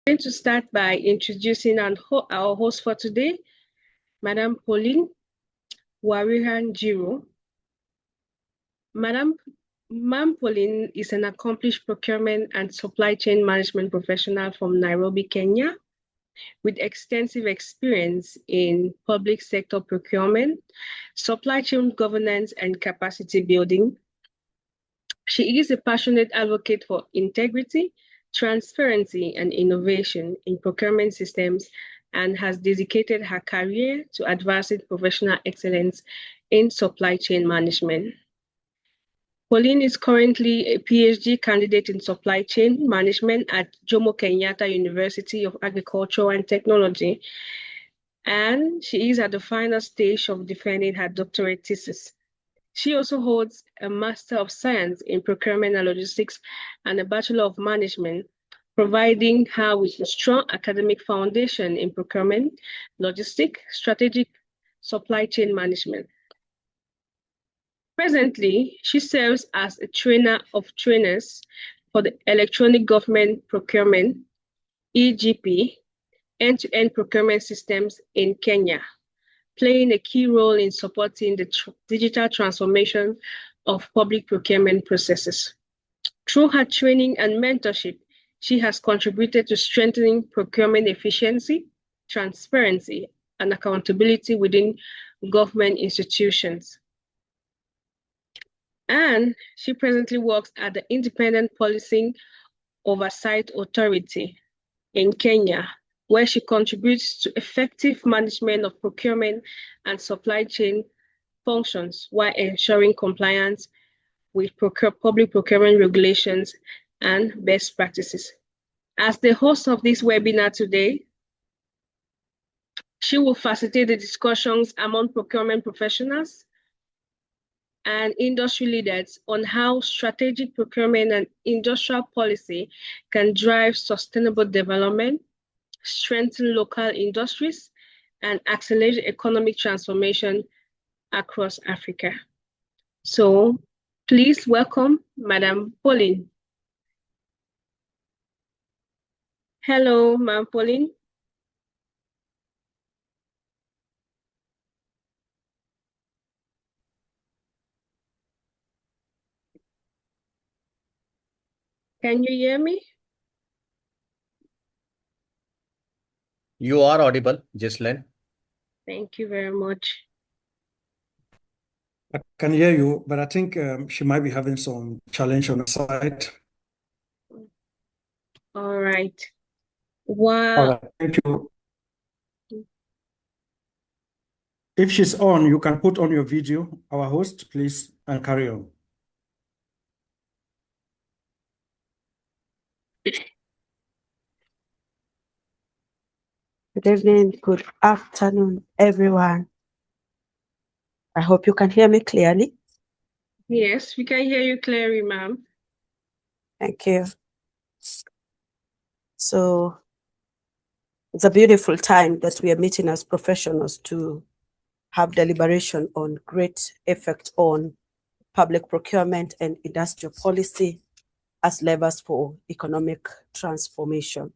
I'm going to start by introducing our host for today, Madam 𝐏𝐿𝐿. Ma'am Pauline is an accomplished procurement and supply chain management professional from Nairobi, Kenya, with extensive experience in public sector procurement, supply chain governance, and capacity building. She is a passionate advocate for integrity, transparency, and innovation in procurement systems, and has dedicated her career to advancing professional excellence in supply chain management. Pauline is currently a PhD candidate in supply chain management at Jomo Kenyatta University of Agriculture and Technology, and she is at the final stage of defending her doctorate thesis. She also holds a Master of Science in Procurement and Logistics and a Bachelor of Management, providing her with a strong academic foundation in procurement, logistics, strategic supply chain management. Presently, she serves as a trainer of trainers for the Electronic Government Procurement, EGP, end-to-end procurement systems in Kenya, playing a key role in supporting the digital transformation of public procurement processes. Through her training and mentorship, she has contributed to strengthening procurement efficiency, transparency, and accountability within government institutions. And she presently works at the Independent Policing Oversight Authority in Kenya, where she contributes to effective management of procurement and supply chain functions while ensuring compliance with public procurement regulations and best practices. As the host of this webinar today, she will facilitate the discussions among procurement professionals and industry leaders on how strategic procurement and industrial policy can drive sustainable development, strengthen local industries, and accelerate economic transformation across Africa. So please welcome Madam Pauline. Hello, Madam Pauline. Can you hear me? You are audible, 𝐏𝐿𝐿. Thank you very much. I can hear you, but I think she might be having some challenge on the side. All right. Wow. All right, thank you. If she's on, you can put on your video, our host, please, and carry on. Good evening, good afternoon, everyone. I hope you can hear me clearly. Yes, we can hear you clearly, ma'am. Thank you. So it's a beautiful time that we are meeting as professionals to have deliberation on great effect on public procurement and industrial policy as levers for economic transformation.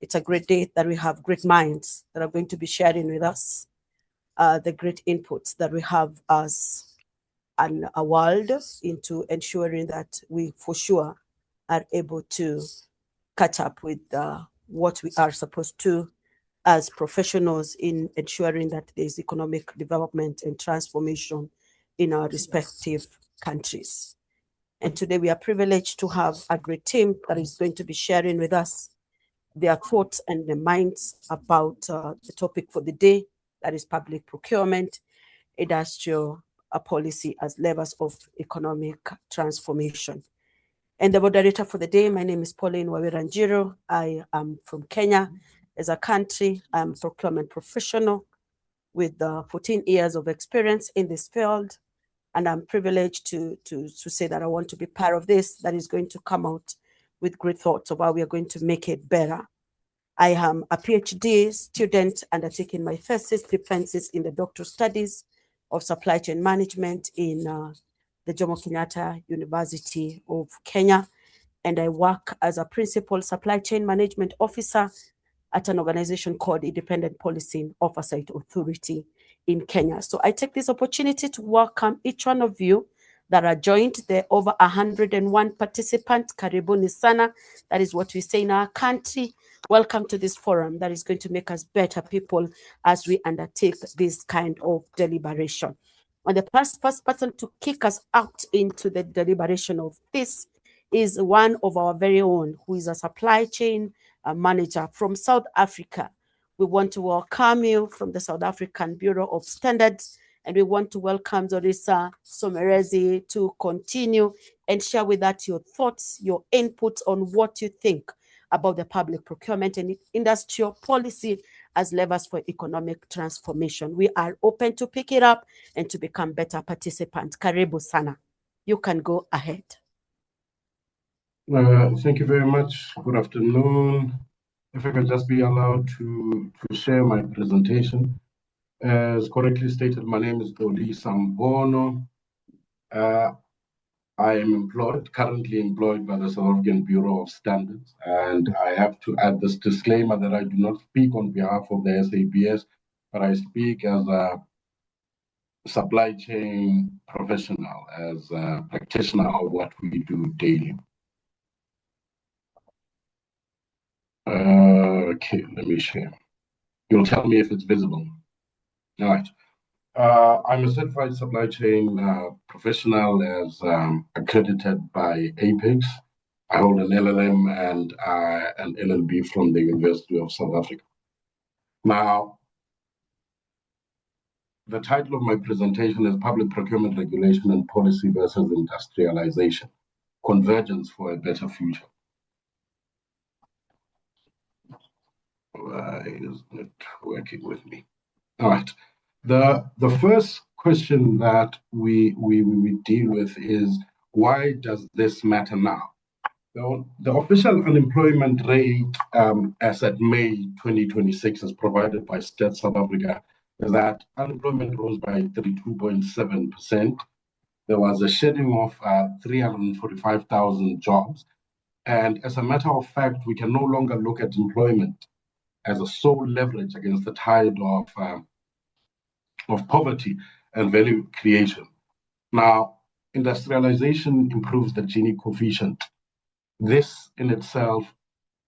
It's a great day that we have great minds that are going to be sharing with us the great inputs that we have as a world into ensuring that we for sure are able to catch up with what we are supposed to as professionals in ensuring that there's economic development and transformation in our respective countries. And today we are privileged to have a great team that is going to be sharing with us their thoughts and their minds about the topic for the day, that is public procurement, industrial policy as levers of economic transformation. And the moderator for the day, my name is Pauline 𝐏𝐿𝐿. I am from Kenya. As a country, I'm a procurement professional with 14 years of experience in this field. And I'm privileged to say that I want to be part of this that is going to come out with great thoughts of how we are going to make it better. I am a PhD student undertaking my thesis defenses in the doctoral studies of supply chain management in the Jomo Kenyatta University of Kenya. and I work as a principal supply chain management officer at an organization called Independent Policy Oversight Authority in Kenya. So I take this opportunity to welcome each one of you that are joined. There are over 101 participants. Karibuni sana. That is what we say in our country. Welcome to this forum that is going to make us better people as we undertake this kind of deliberation. And the first person to kick us out into the deliberation of this is one of our very own, who is a supply chain manager from South Africa. We want to welcome you from the South African Bureau of Standards, and we want to welcome Dorisa Somerezi to continue and share with us your thoughts, your inputs on what you think about the public procurement and industrial policy as levers for economic transformation. We are open to pick it up and to become better participants. Karibu sana. You can go ahead. Thank you very much. Good afternoon. If I could just be allowed to share my presentation. As correctly stated, my name is Dorisa Mbono. I am currently employed by the South African Bureau of Standards, and I have to add this disclaimer that I do not speak on behalf of the SABS, but I speak as a supply chain professional, as a practitioner of what we do daily. Okay, let me share. You'll tell me if it's visible. All right. I'm a certified supply chain professional as accredited by APEX. I hold an LLM and an LLB from the University of South Africa. Now, the title of my presentation is Public Procurement Regulation and Policy versus Industrialization, Convergence for a Better Future. Why isn't it working with me? All right. The first question that we deal with is, why does this matter now? So the official unemployment rate as at May 2026, as provided by Stats South Africa, is that unemployment rose by 32.7%. There was a shedding of 345,000 jobs. And as a matter of fact, we can no longer look at employment as a sole leverage against the tide of poverty and value creation. Now, industrialization improves the Gini coefficient. This in itself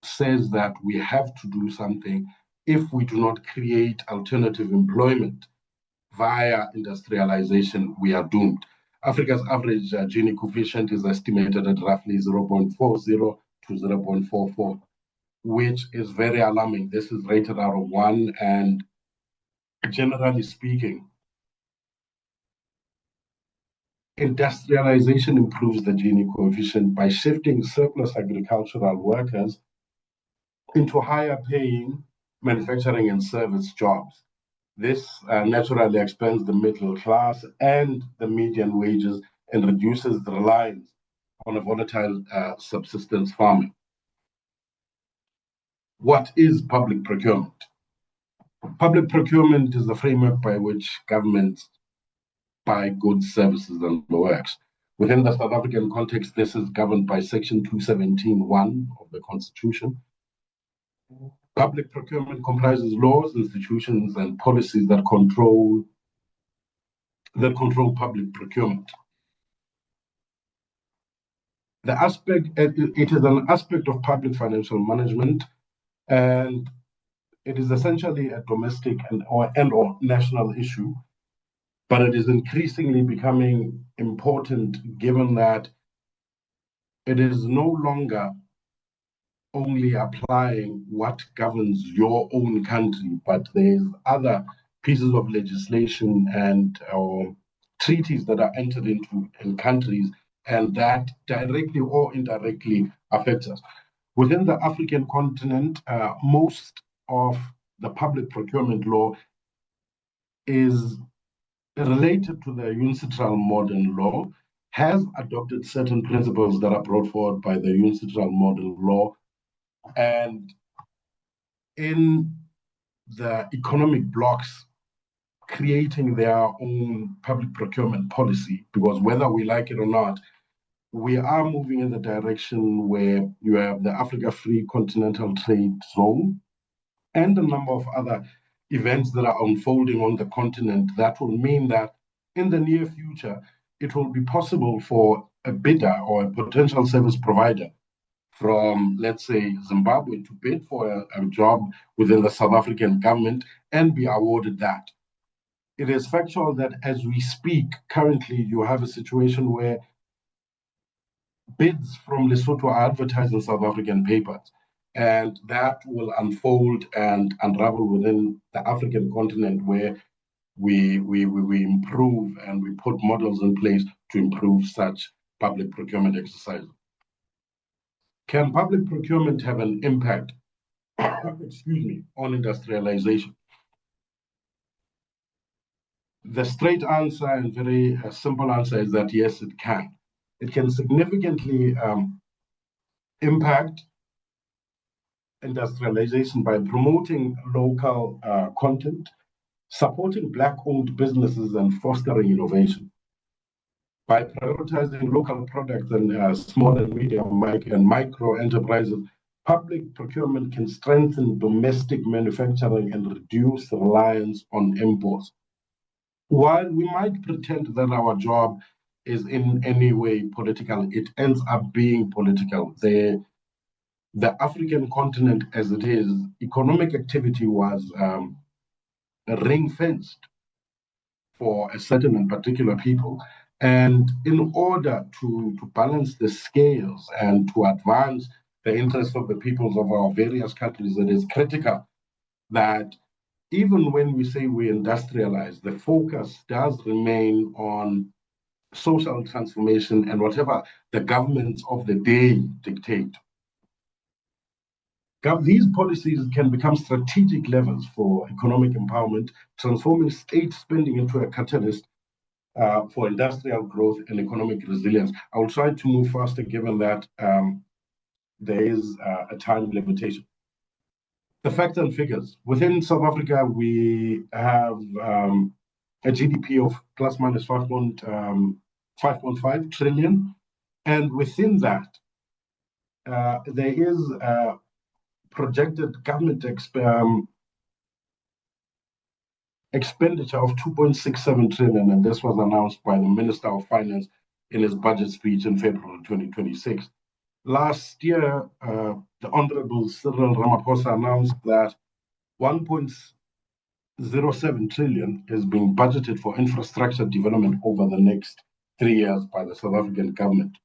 says that we have to do something. If we do not create alternative employment via industrialization, we are doomed. Africa's average Gini coefficient is estimated at roughly 0.40 to 0.44, which is very alarming. This is rated out of 1, and generally speaking, industrialization improves the Gini coefficient by shifting surplus agricultural workers into higher paying manufacturing and service jobs. This naturally expands the middle class and the median wages and reduces the reliance on a volatile subsistence farming. What is public procurement? Public procurement is the framework by which governments buy goods, services, and works. Within the South African context, this is governed by Section 217(1) of the Constitution. Public procurement comprises laws, institutions, and policies that control public procurement. It is an aspect of public financial management, and it is essentially a domestic and/or national issue, but it is increasingly becoming important given that it is no longer only applying what governs your own country, but there's other pieces of legislation and treaties that are entered into in countries, and that directly or indirectly affects us. Within the African continent, most of the public procurement law is related to the UNCITRAL modern law, has adopted certain principles that are brought forward by the UNCITRAL modern law, and in the economic blocks creating their own public procurement policy, because whether we like it or not, we are moving in the direction where you have the Africa Free Continental Trade Zone and a number of other events that are unfolding on the continent that will mean that in the near future, it will be possible for a bidder or a potential service provider from, let's say, Zimbabwe to bid for a job within the South African government and be awarded that. It is factual that as we speak, currently you have a situation where bids from Lesotho are advertised in South African papers, and that will unfold and unravel within the African continent where we improve and we put models in place to improve such public procurement exercises. Can public procurement have an impact, on industrialization? The straight answer and very simple answer is that yes, it can. It can significantly impact industrialization by promoting local content, supporting Black-owned businesses and fostering innovation. By prioritizing local products and small and medium and micro enterprises, public procurement can strengthen domestic manufacturing and reduce reliance on imports. While we might pretend that our job is in any way political, it ends up being political. The African continent as it is, economic activity was ring-fenced for a certain and particular people. And in order to balance the scales and to advance the interests of the peoples of our various countries, it is critical that even when we say we industrialize, the focus does remain on social transformation and whatever the governments of the day dictate. These policies can become strategic levers for economic empowerment, transforming state spending into a catalyst for industrial growth and economic resilience. I will try to move faster given that there is a time limitation. The facts and figures. Within South Africa, we have a GDP of plus minus 5.5 trillion. And within that, there is projected government expenditure of 2.67 trillion, and this was announced by the Minister of Finance in his budget speech in February 2026. Last year, the Honorable Cyril Ramaphosa announced that 1.07 trillion is being budgeted for infrastructure development over the next 3 years by the South African government.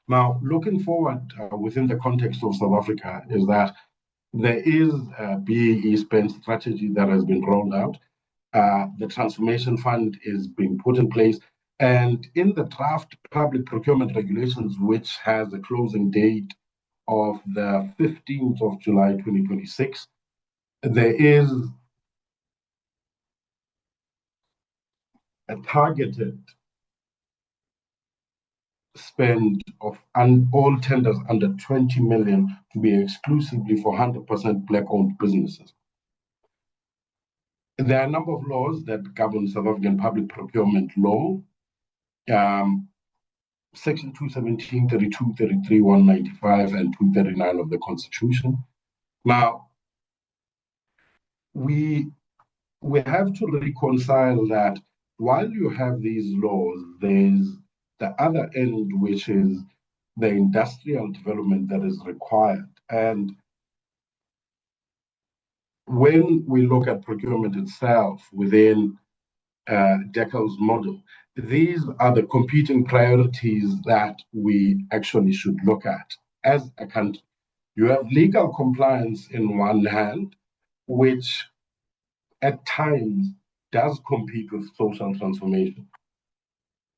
Now, looking forward within the context of South Africa is that there is a BEE spend strategy that has been rolled out. The transformation fund is being put in place. And in the draft public procurement regulations, which has a closing date of the 15th of July 2026, there is a targeted spend of all tenders under 20 million to be exclusively for 100% Black-owned businesses. There are a number of laws that govern South African public procurement law. Section 217, 32, 33, 195, and 239 of the Constitution. Now, we have to reconcile that while you have these laws, there's the other end, which is the industrial development that is required. And when we look at procurement itself within 𝐏𝐶𝐻's model, these are the competing priorities that we actually should look at as a country. You have legal compliance in one hand, which at times does compete with social transformation.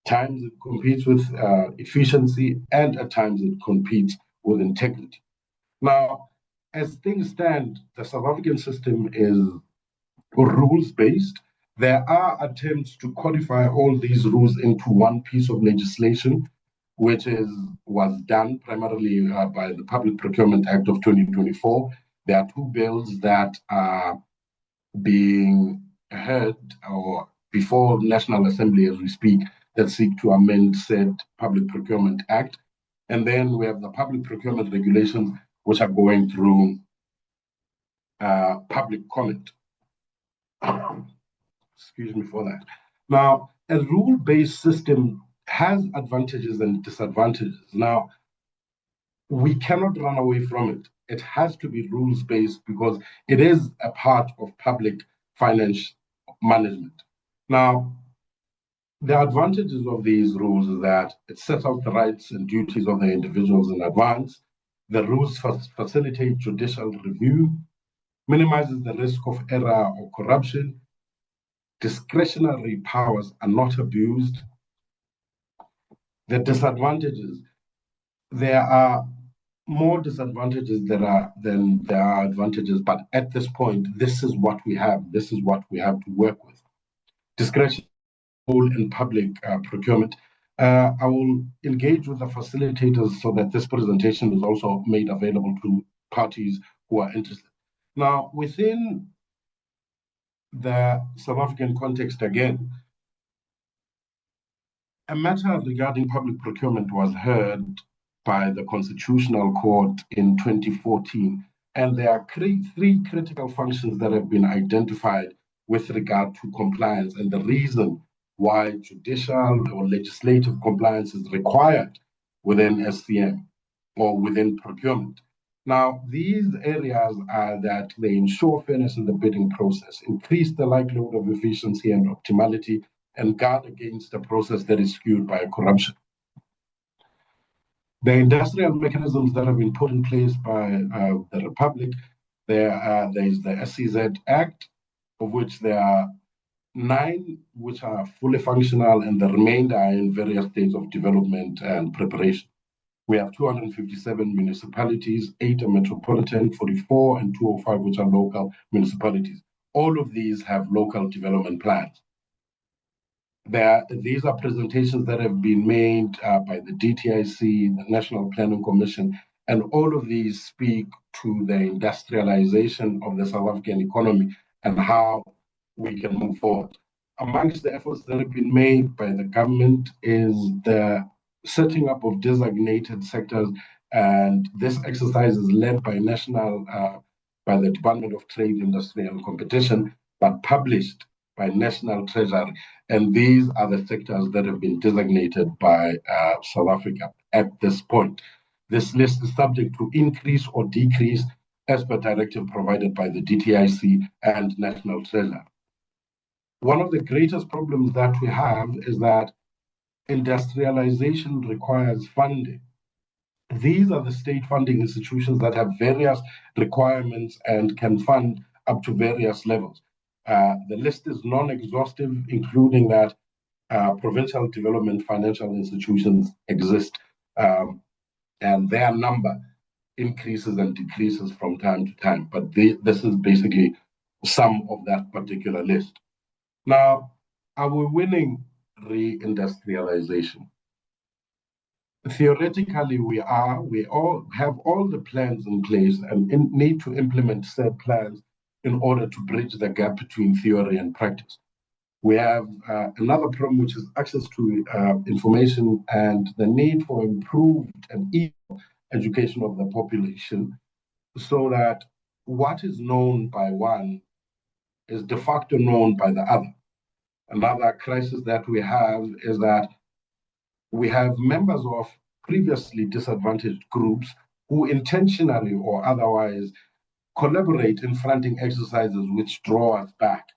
Times it competes with efficiency, and at times it competes with integrity. Now, as things stand, the South African system is rules-based. There are attempts to codify all these rules into one piece of legislation, which was done primarily by the Public Procurement Act of 2024. There are two bills that are being heard or before National Assembly as we speak, that seek to amend said Public Procurement Act. And then we have the public procurement regulations, which are going through public comment. Excuse me for that. Now, a rule-based system has advantages and disadvantages. Now, we cannot run away from it. It has to be rules-based because it is a part of public finance management. Now, the advantages of these rules is that it sets out the rights and duties of the individuals in advance. The rules facilitate judicial review, minimizes the risk of error or corruption. Discretionary powers are not abused. The disadvantages, there are more disadvantages than there are advantages, but at this point, this is what we have. This is what we have to work with. Discretion in public procurement. I will engage with the facilitators so that this presentation is also made available to parties who are interested. Now, within the South African context again, a matter regarding public procurement was heard by the Constitutional Court in 2014, and there are three critical functions that have been identified with regard to compliance and the reason why judicial or legislative compliance is required within SCM or within procurement. Now, these areas are that they ensure fairness in the bidding process, increase the likelihood of efficiency and optimality, and guard against a process that is skewed by corruption. The industrial mechanisms that have been put in place by the Republic, there is the SCZ Act, of which there are 9 which are fully functional, and the remainder are in various states of development and preparation. We have 257 municipalities, 8 are metropolitan, 44 and 205 which are local municipalities. All of these have local development plans. These are presentations that have been made by the DTIC, the National Planning Commission, and all of these speak to the industrialization of the South African economy and how we can move forward. Amongst the efforts that have been made by the government is the setting up of designated sectors, and this exercise is led by by the Department of Trade, Industry and Competition, but published by National Treasury. And these are the sectors that have been designated by South Africa at this point. This list is subject to increase or decrease as per directive provided by the DTIC and National Treasury. One of the greatest problems that we have is that industrialization requires funding. These are the state funding institutions that have various requirements and can fund up to various levels. The list is non-exhaustive, including that provincial development financial institutions exist, and their number increases and decreases from time to time. But this is basically some of that particular list. Now, are we winning reindustrialization? Theoretically, we are. We all have all the plans in place and need to implement said plans in order to bridge the gap between theory and practice. We have another problem, which is access to information and the need for improved and equal education of the population, so that what is known by one is de facto known by the other. Another crisis that we have is that we have members of previously disadvantaged groups who intentionally or otherwise collaborate in fronting exercises which draw us back.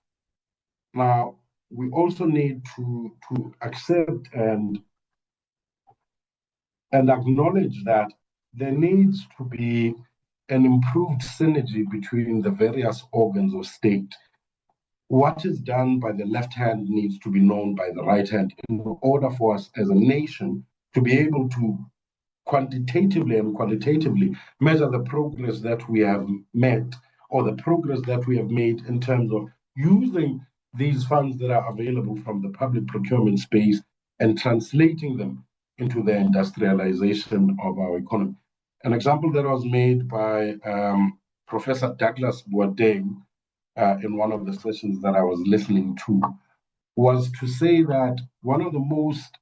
Now, we also need to accept and acknowledge that there needs to be an improved synergy between the various organs of state. What is done by the left hand needs to be known by the right hand in order for us as a nation to be able to quantitatively and qualitatively measure the progress that we have made or the progress that we have made in terms of using these funds that are available from the public procurement space and translating them into the industrialization of our economy. An example that was made by Professor Douglas Boateng in one of the sessions that I was listening to was to say that one of the most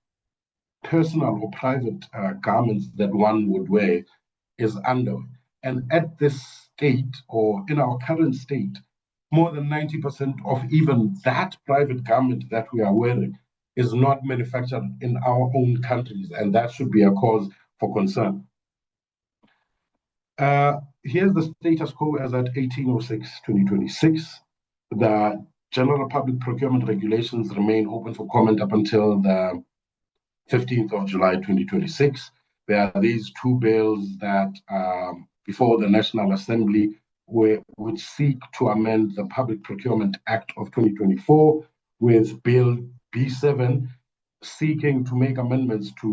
personal or private garments that one would wear is underwear. And at this state, or in our current state, more than 90% of even that private garment that we are wearing is not manufactured in our own countries, and that should be a cause for concern. Here's the status quo as at 18/06/2026. The General Public Procurement Regulations remain open for comment up until the 15th of July 2026. There are these two bills that before the National Assembly which seek to amend the Public Procurement Act of 2024, with Bill B7 seeking to make amendments to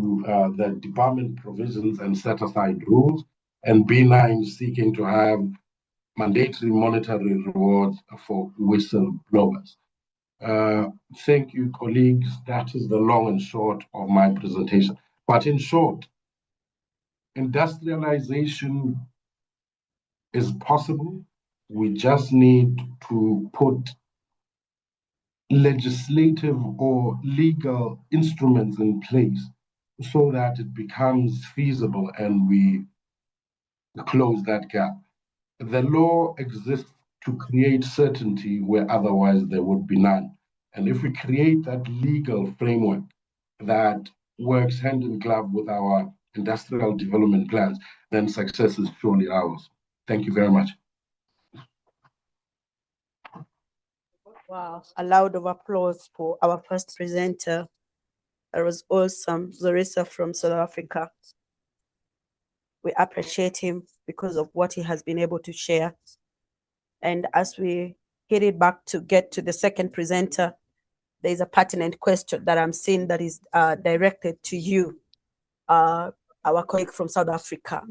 the debarment provisions and set-aside rules, and B9 seeking to have mandatory monetary rewards for whistleblowers. Thank you, colleagues. That is the long and short of my presentation. But in short, industrialization is possible. We just need to put legislative or legal instruments in place so that it becomes feasible and we close that gap. The law exists to create certainty where otherwise there would be none. And if we create that legal framework that works hand in glove with our industrial development plans, then success is surely ours. Thank you very much. Wow, a round of applause for our first presenter. That was awesome. Zorisa from South Africa. We appreciate him because of what he has been able to share. And as we hit it back to get to the second presenter, there is a pertinent question that I'm seeing that is directed to you, our colleague from South Africa.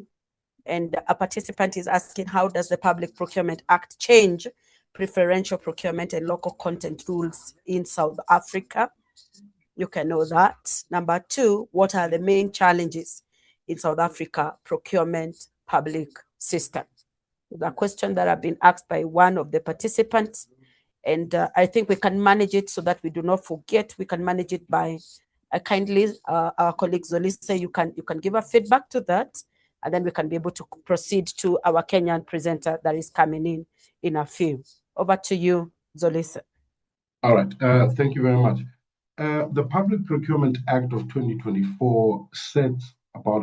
And a participant is asking, how does the Public Procurement Act change preferential procurement and local content rules in South Africa? You can know that. Number two, what are the main challenges in South Africa procurement public system? The question that have been asked by one of the participants, and I think we can manage it so that we do not forget. We can manage it by kindly, our colleague Zolisa, you can give a feedback to that, and then we can be able to proceed to our Kenyan presenter that is coming in a few. Over to you, Zolisa. All right, thank you very much. The Public Procurement Act of 2024 sets about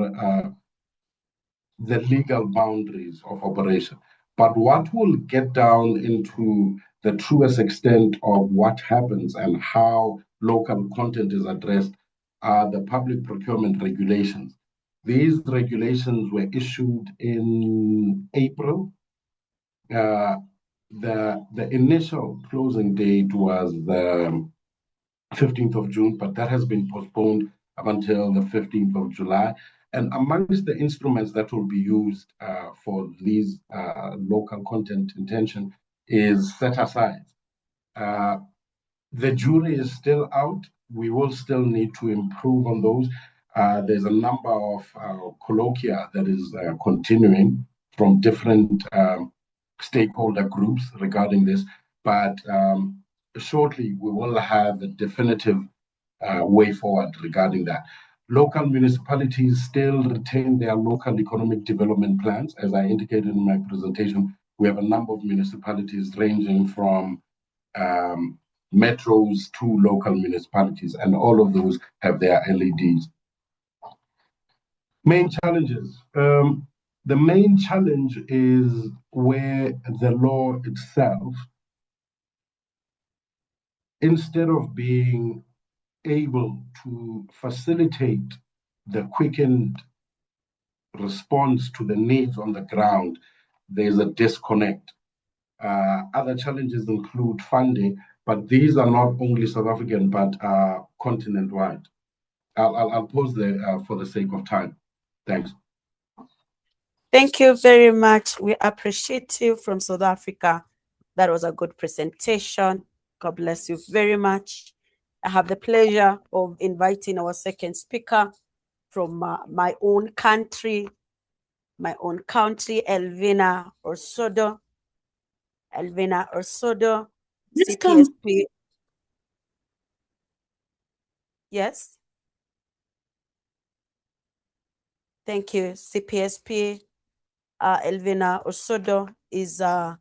the legal boundaries of operation. But what will get down into the truest extent of what happens and how local content is addressed are the public procurement regulations. These regulations were issued in April. The initial closing date was the 15th of June, but that has been postponed up until the 15th of July. And amongst the instruments that will be used for these local content intention is set-asides. The jury is still out. We will still need to improve on those. There's a number of colloquia that is continuing from different stakeholder groups regarding this, but shortly we will have a definitive way forward regarding that. Local municipalities still retain their local economic development plans. As I indicated in my presentation, we have a number of municipalities ranging from metros to local municipalities, and all of those have their LEDs. Main challenges. The main challenge is where the law itself, instead of being able to facilitate the quickened response to the needs on the ground, there's a disconnect. Other challenges include funding, but these are not only South African, but continent-wide. I'll pause there for the sake of time. Thanks. Thank you very much. We appreciate you from South Africa. That was a good presentation. God bless you very much. I have the pleasure of inviting our second speaker from my own country, Elvina Orsodo. Elvina Orsodo, CPSP. Yes. Thank you. CPSP Elvina Osodo is a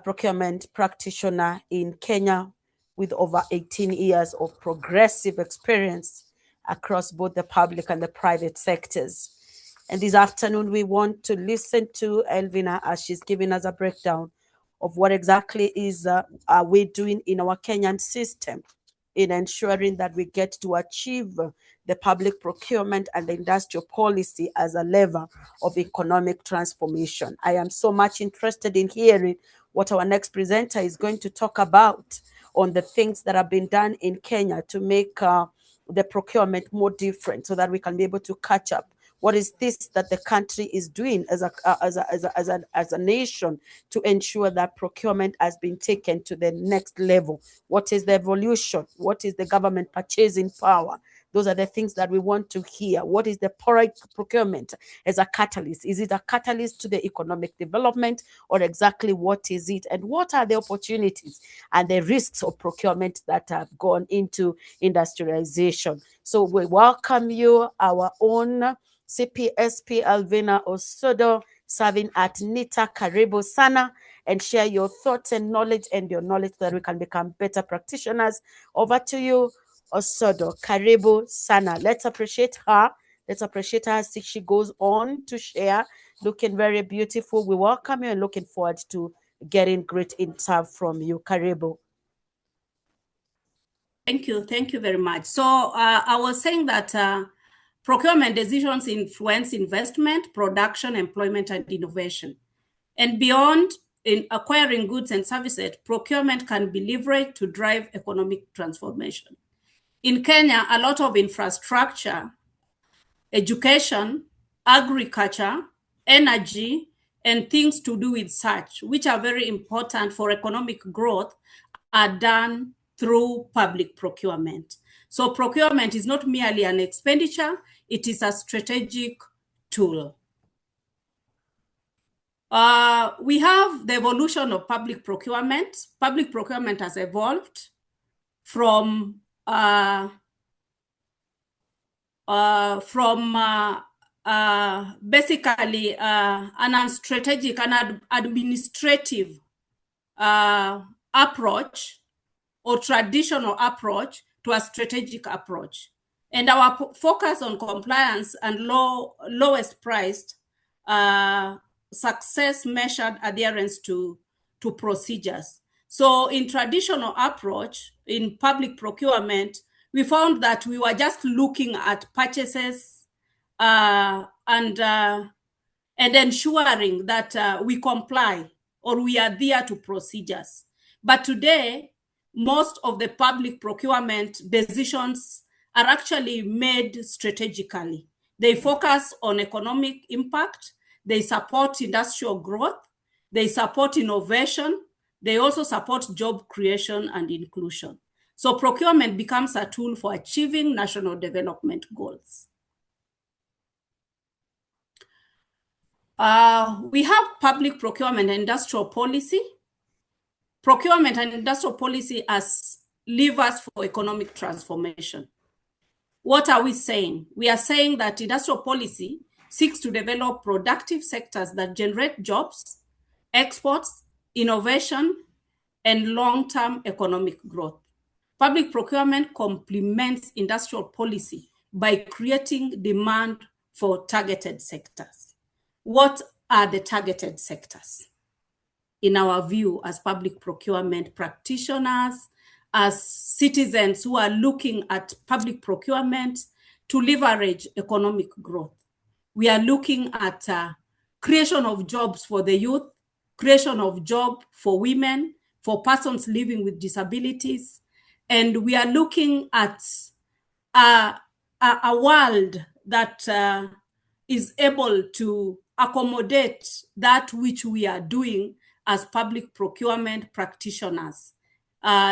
procurement practitioner in Kenya with over 18 years of progressive experience across both the public and the private sectors. And this afternoon, we want to listen to Elvina as she's giving us a breakdown of what exactly are we doing in our Kenyan system in ensuring that we get to achieve the public procurement and the industrial policy as a lever of economic transformation. I am so much interested in hearing what our next presenter is going to talk about on the things that have been done in Kenya to make the procurement more different so that we can be able to catch up. What is this that the country is doing as a nation to ensure that procurement has been taken to the next level? What is the evolution? What is the government purchasing power? Those are the things that we want to hear. What is the procurement as a catalyst? Is it a catalyst to the economic development, or exactly what is it? And what are the opportunities and the risks of procurement that have gone into industrialization? So we welcome you, our own CPSP Elvina Osodo, serving at NITA. Karibu sana, and share your thoughts and knowledge so that we can become better practitioners. Over to you, Osodo. Karibu sana. Let's appreciate her. Let's appreciate her as she goes on to share. Looking very beautiful. We welcome you and looking forward to getting great insight from you. Karibu. Thank you very much. So I was saying that procurement decisions influence investment, production, employment, and innovation. And beyond in acquiring goods and services, procurement can be leveraged to drive economic transformation. In Kenya, a lot of infrastructure, education, agriculture, energy, and things to do with such, which are very important for economic growth, are done through public procurement. So procurement is not merely an expenditure, it is a strategic tool. We have the evolution of public procurement. Public procurement has evolved from basically an unstrategic and administrative approach or traditional approach to a strategic approach. And our focus on compliance and lowest priced success measured adherence to procedures. So in traditional approach, in public procurement, we found that we were just looking at purchases and ensuring that we comply or we adhere to procedures. But today, most of the public procurement decisions are actually made strategically. They focus on economic impact, they support industrial growth, they support innovation, they also support job creation and inclusion. So procurement becomes a tool for achieving national development goals. We have public procurement and industrial policy. Procurement and industrial policy as levers for economic transformation. What are we saying? We are saying that industrial policy seeks to develop productive sectors that generate jobs, exports, innovation, and long-term economic growth. Public procurement complements industrial policy by creating demand for targeted sectors. What are the targeted sectors? In our view, as public procurement practitioners, as citizens who are looking at public procurement to leverage economic growth, we are looking at creation of jobs for the youth, creation of jobs for women, for persons living with disabilities, and we are looking at a world that is able to accommodate that which we are doing as public procurement practitioners,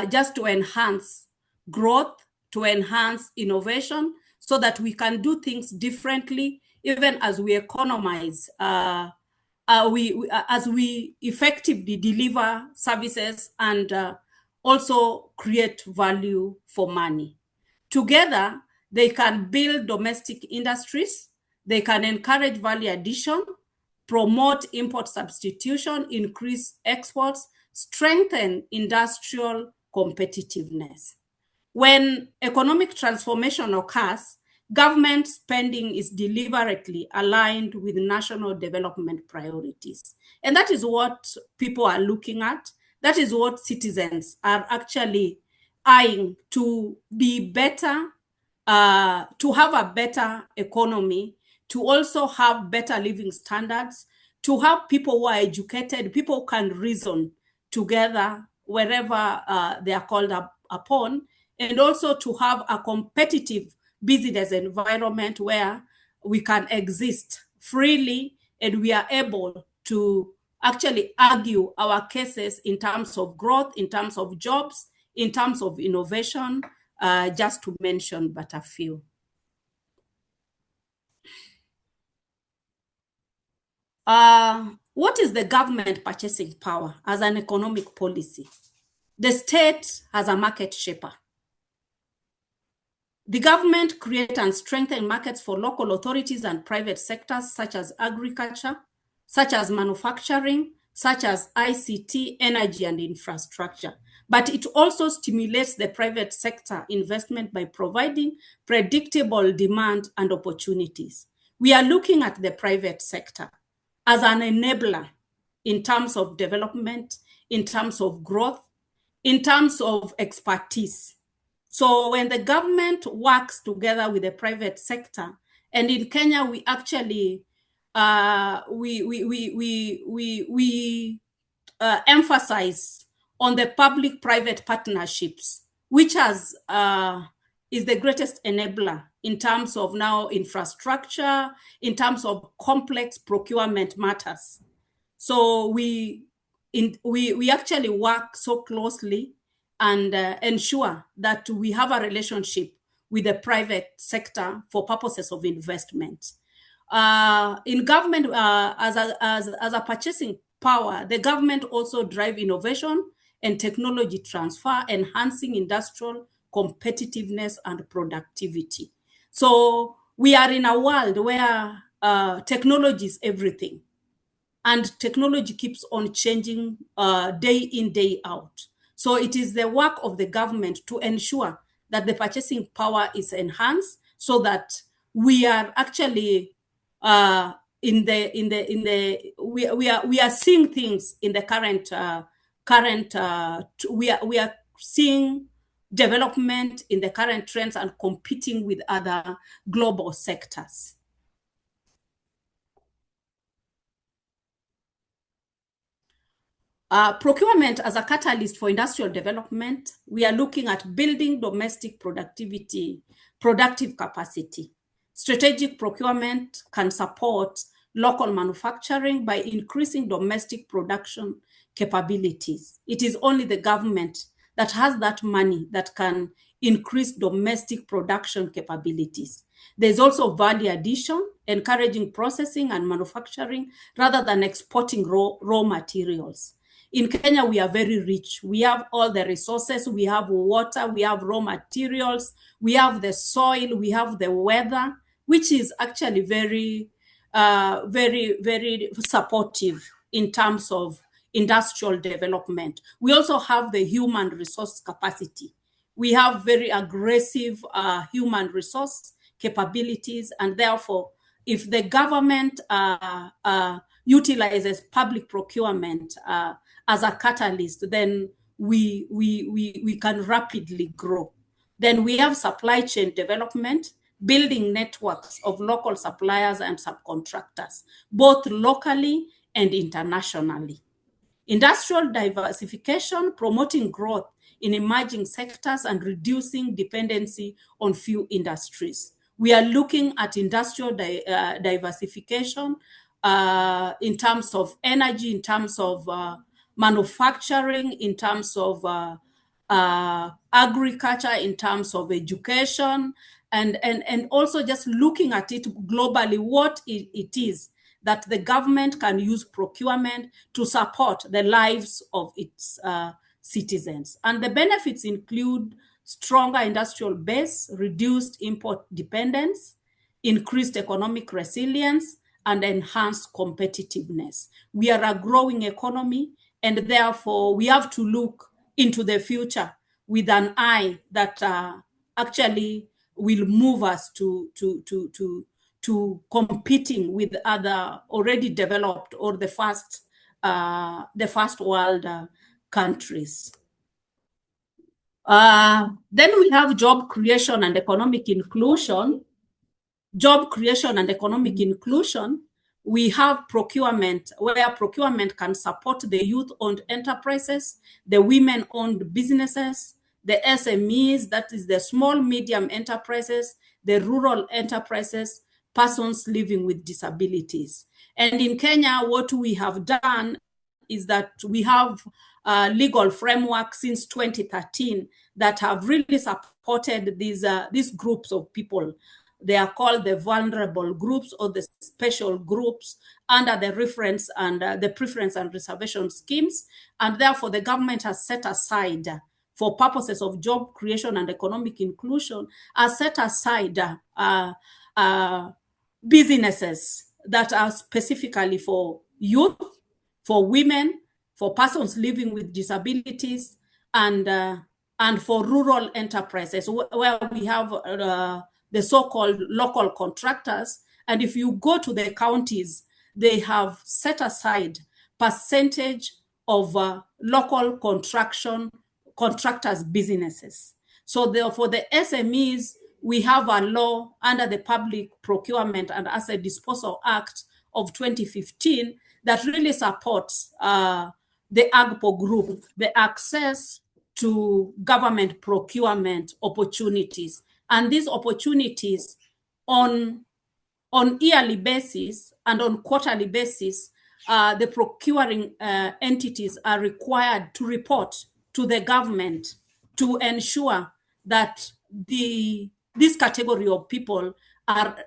just to enhance growth, to enhance innovation, so that we can do things differently, even as we economize, as we effectively deliver services and also create value for money. Together, they can build domestic industries, they can encourage value addition, promote import substitution, increase exports, strengthen industrial competitiveness. When economic transformation occurs, government spending is deliberately aligned with national development priorities. And that is what people are looking at. That is what citizens are actually eyeing to be better, to have a better economy, to also have better living standards, to have people who are educated, people who can reason together wherever they are called upon, and also to have a competitive business environment where we can exist freely and we are able to actually argue our cases in terms of growth, in terms of jobs, in terms of innovation, just to mention but a few. What is the government purchasing power as an economic policy? The state as a market shaper. The government creates and strengthens markets for local authorities and private sectors such as agriculture, such as manufacturing, such as ICT, energy, and infrastructure. But it also stimulates the private sector investment by providing predictable demand and opportunities. We are looking at the private sector as an enabler in terms of development, in terms of growth, in terms of expertise. So when the government works together with the private sector, and in Kenya, we actually emphasize on the public-private partnerships, which is the greatest enabler in terms of now infrastructure, in terms of complex procurement matters. So we actually work so closely and ensure that we have a relationship with the private sector for purposes of investment. In government, as a purchasing power, the government also drive innovation and technology transfer, enhancing industrial competitiveness and productivity. So we are in a world where technology is everything, and technology keeps on changing day in, day out. So it is the work of the government to ensure that the purchasing power is enhanced, so that we are actually we are seeing things in the we are seeing development in the current trends and competing with other global sectors. Procurement as a catalyst for industrial development, we are looking at building domestic productive capacity. Strategic procurement can support local manufacturing by increasing domestic production capabilities. It is only the government that has that money that can increase domestic production capabilities. There's also value addition, encouraging processing and manufacturing rather than exporting raw materials. In Kenya, we are very rich. We have all the resources. We have water, we have raw materials, we have the soil, we have the weather, which is actually very, very supportive in terms of industrial development. We also have the human resource capacity. We have very aggressive human resource capabilities, and therefore, if the government utilizes public procurement as a catalyst, then we can rapidly grow. Then we have supply chain development, building networks of local suppliers and subcontractors, both locally and internationally. Industrial diversification, promoting growth in emerging sectors and reducing dependency on few industries. We are looking at industrial diversification in terms of energy, in terms of manufacturing, in terms of agriculture, in terms of education, and also just looking at it globally, what it is that the government can use procurement to support the lives of its citizens. And the benefits include stronger industrial base, reduced import dependence, increased economic resilience, and enhanced competitiveness. We are a growing economy, and therefore we have to look into the future with an eye that actually will move us to competing with other already developed or the first world countries. Then we have job creation and economic inclusion. Job creation and economic inclusion, we have procurement, where procurement can support the youth-owned enterprises, the women-owned businesses, the SMEs, that is the small, medium enterprises, the rural enterprises, persons living with disabilities. And in Kenya, what we have done is that we have a legal framework since 2013 that have really supported these groups of people. They are called the vulnerable groups or the special groups under the reference and the preference and reservation schemes. And therefore, the government has set aside, for purposes of job creation and economic inclusion, has set aside businesses that are specifically for youth, for women, for persons living with disabilities, and for rural enterprises, where we have the so-called local contractors. And if you go to the counties, they have set aside percentage of local contractors businesses. So therefore, the SMEs, we have a law under the Public Procurement and Asset Disposal Act of 2015 that really supports the 𝐏𝐵𝐸 group, the access to government procurement opportunities. And these opportunities on yearly basis and on quarterly basis, the procuring entities are required to report to the government to ensure that this category of people are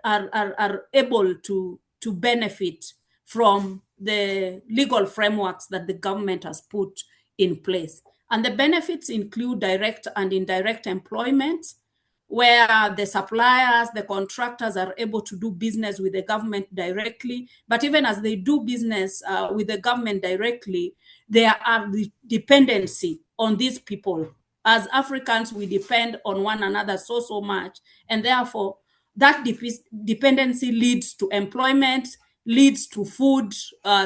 able to benefit from the legal frameworks that the government has put in place. And the benefits include direct and indirect employment, where the suppliers, the contractors are able to do business with the government directly. But even as they do business with the government directly, there are the dependency on these people. As Africans, we depend on one another so much. And therefore, that dependency leads to employment, leads to food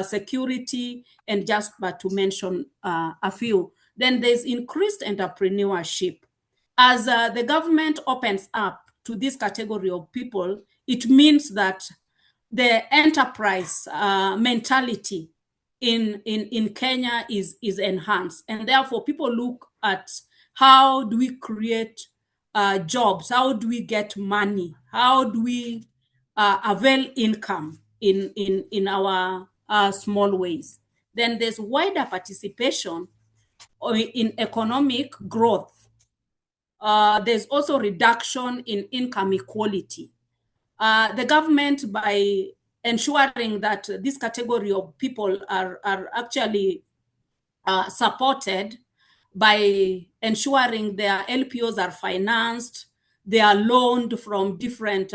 security, and just but to mention a few. Then there's increased entrepreneurship. As the government opens up to this category of people, it means that the enterprise mentality in Kenya is enhanced. And therefore, people look at how do we create jobs? How do we get money? How do we avail income in our small ways? Then there's wider participation in economic growth. There's also reduction in income equality. The government, by ensuring that this category of people are actually supported by ensuring their LPOs are financed, they are loaned from different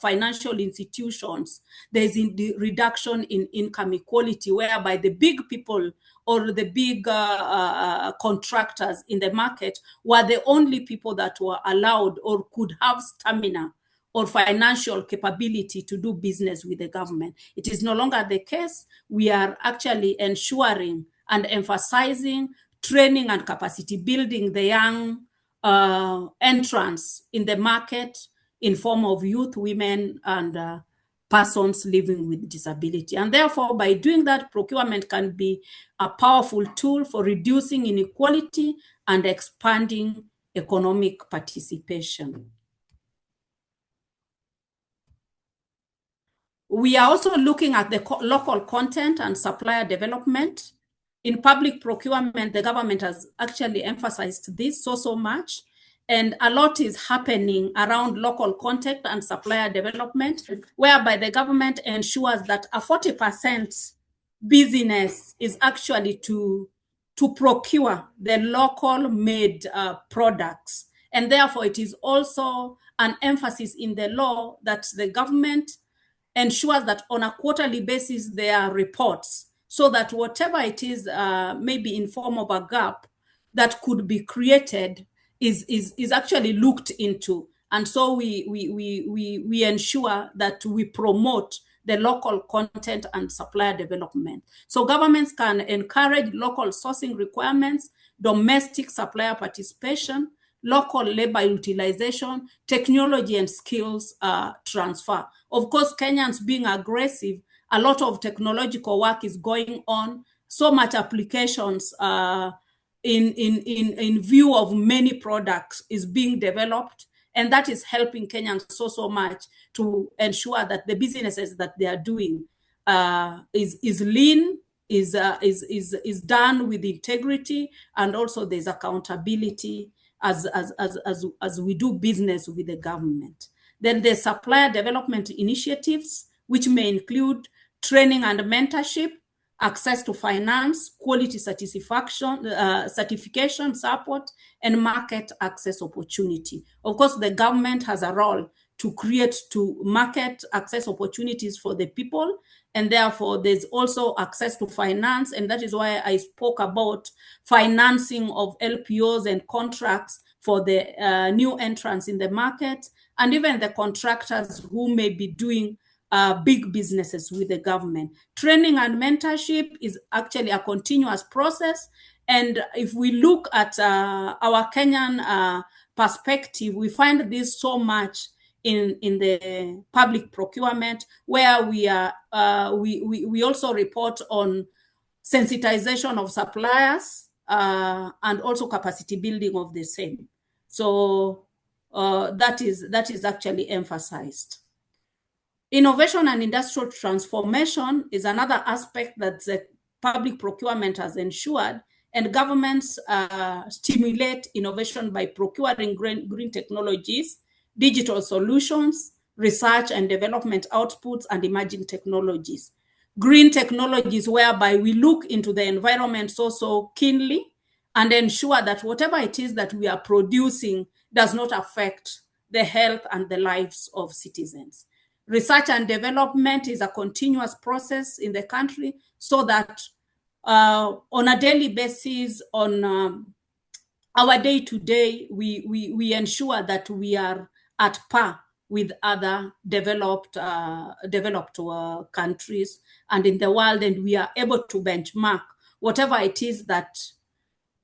financial institutions. There's the reduction in income equality, whereby the big people or the big contractors in the market were the only people that were allowed or could have stamina or financial capability to do business with the government. It is no longer the case. We are actually ensuring and emphasizing training and capacity building the young entrants in the market in form of youth, women, and persons living with disability. And therefore, by doing that, procurement can be a powerful tool for reducing inequality and expanding economic participation. We are also looking at the local content and supplier development. In public procurement, the government has actually emphasized this so much, and a lot is happening around local content and supplier development, whereby the government ensures that a 40% business is actually to procure the local made products And therefore, it is also an emphasis in the law that the government ensures that on a quarterly basis, there are reports so that whatever it is, maybe in form of a gap that could be created is actually looked into. And so we ensure that we promote the local content and supplier development. So governments can encourage local sourcing requirements, domestic supplier participation, local labor utilization, technology and skills transfer. Of course, Kenyans being aggressive, a lot of technological work is going on, so much applications in view of many products is being developed, and that is helping Kenyans so much to ensure that the businesses that they are doing is lean, is done with integrity, and also there's accountability as we do business with the government. Then the supplier development initiatives, which may include training and mentorship, access to finance, quality certification support, and market access opportunity. Of course, the government has a role to create market access opportunities for the people, and therefore there's also access to finance, and that is why I spoke about financing of LPOs and contracts for the new entrants in the market, and even the contractors who may be doing big businesses with the government. Training and mentorship is actually a continuous process. And if we look at our Kenyan perspective, we find this so much in the public procurement, where we also report on sensitization of suppliers and also capacity building of the same. So that is actually emphasized. Innovation and industrial transformation is another aspect that the public procurement has ensured, and governments stimulate innovation by procuring green technologies, digital solutions, research and development outputs, and emerging technologies. Green technologies whereby we look into the environment so keenly and ensure that whatever it is that we are producing does not affect the health and the lives of citizens. Research and development is a continuous process in the country, so that on a daily basis, on our day-to-day, we ensure that we are at par with other developed countries and in the world, and we are able to benchmark whatever it is that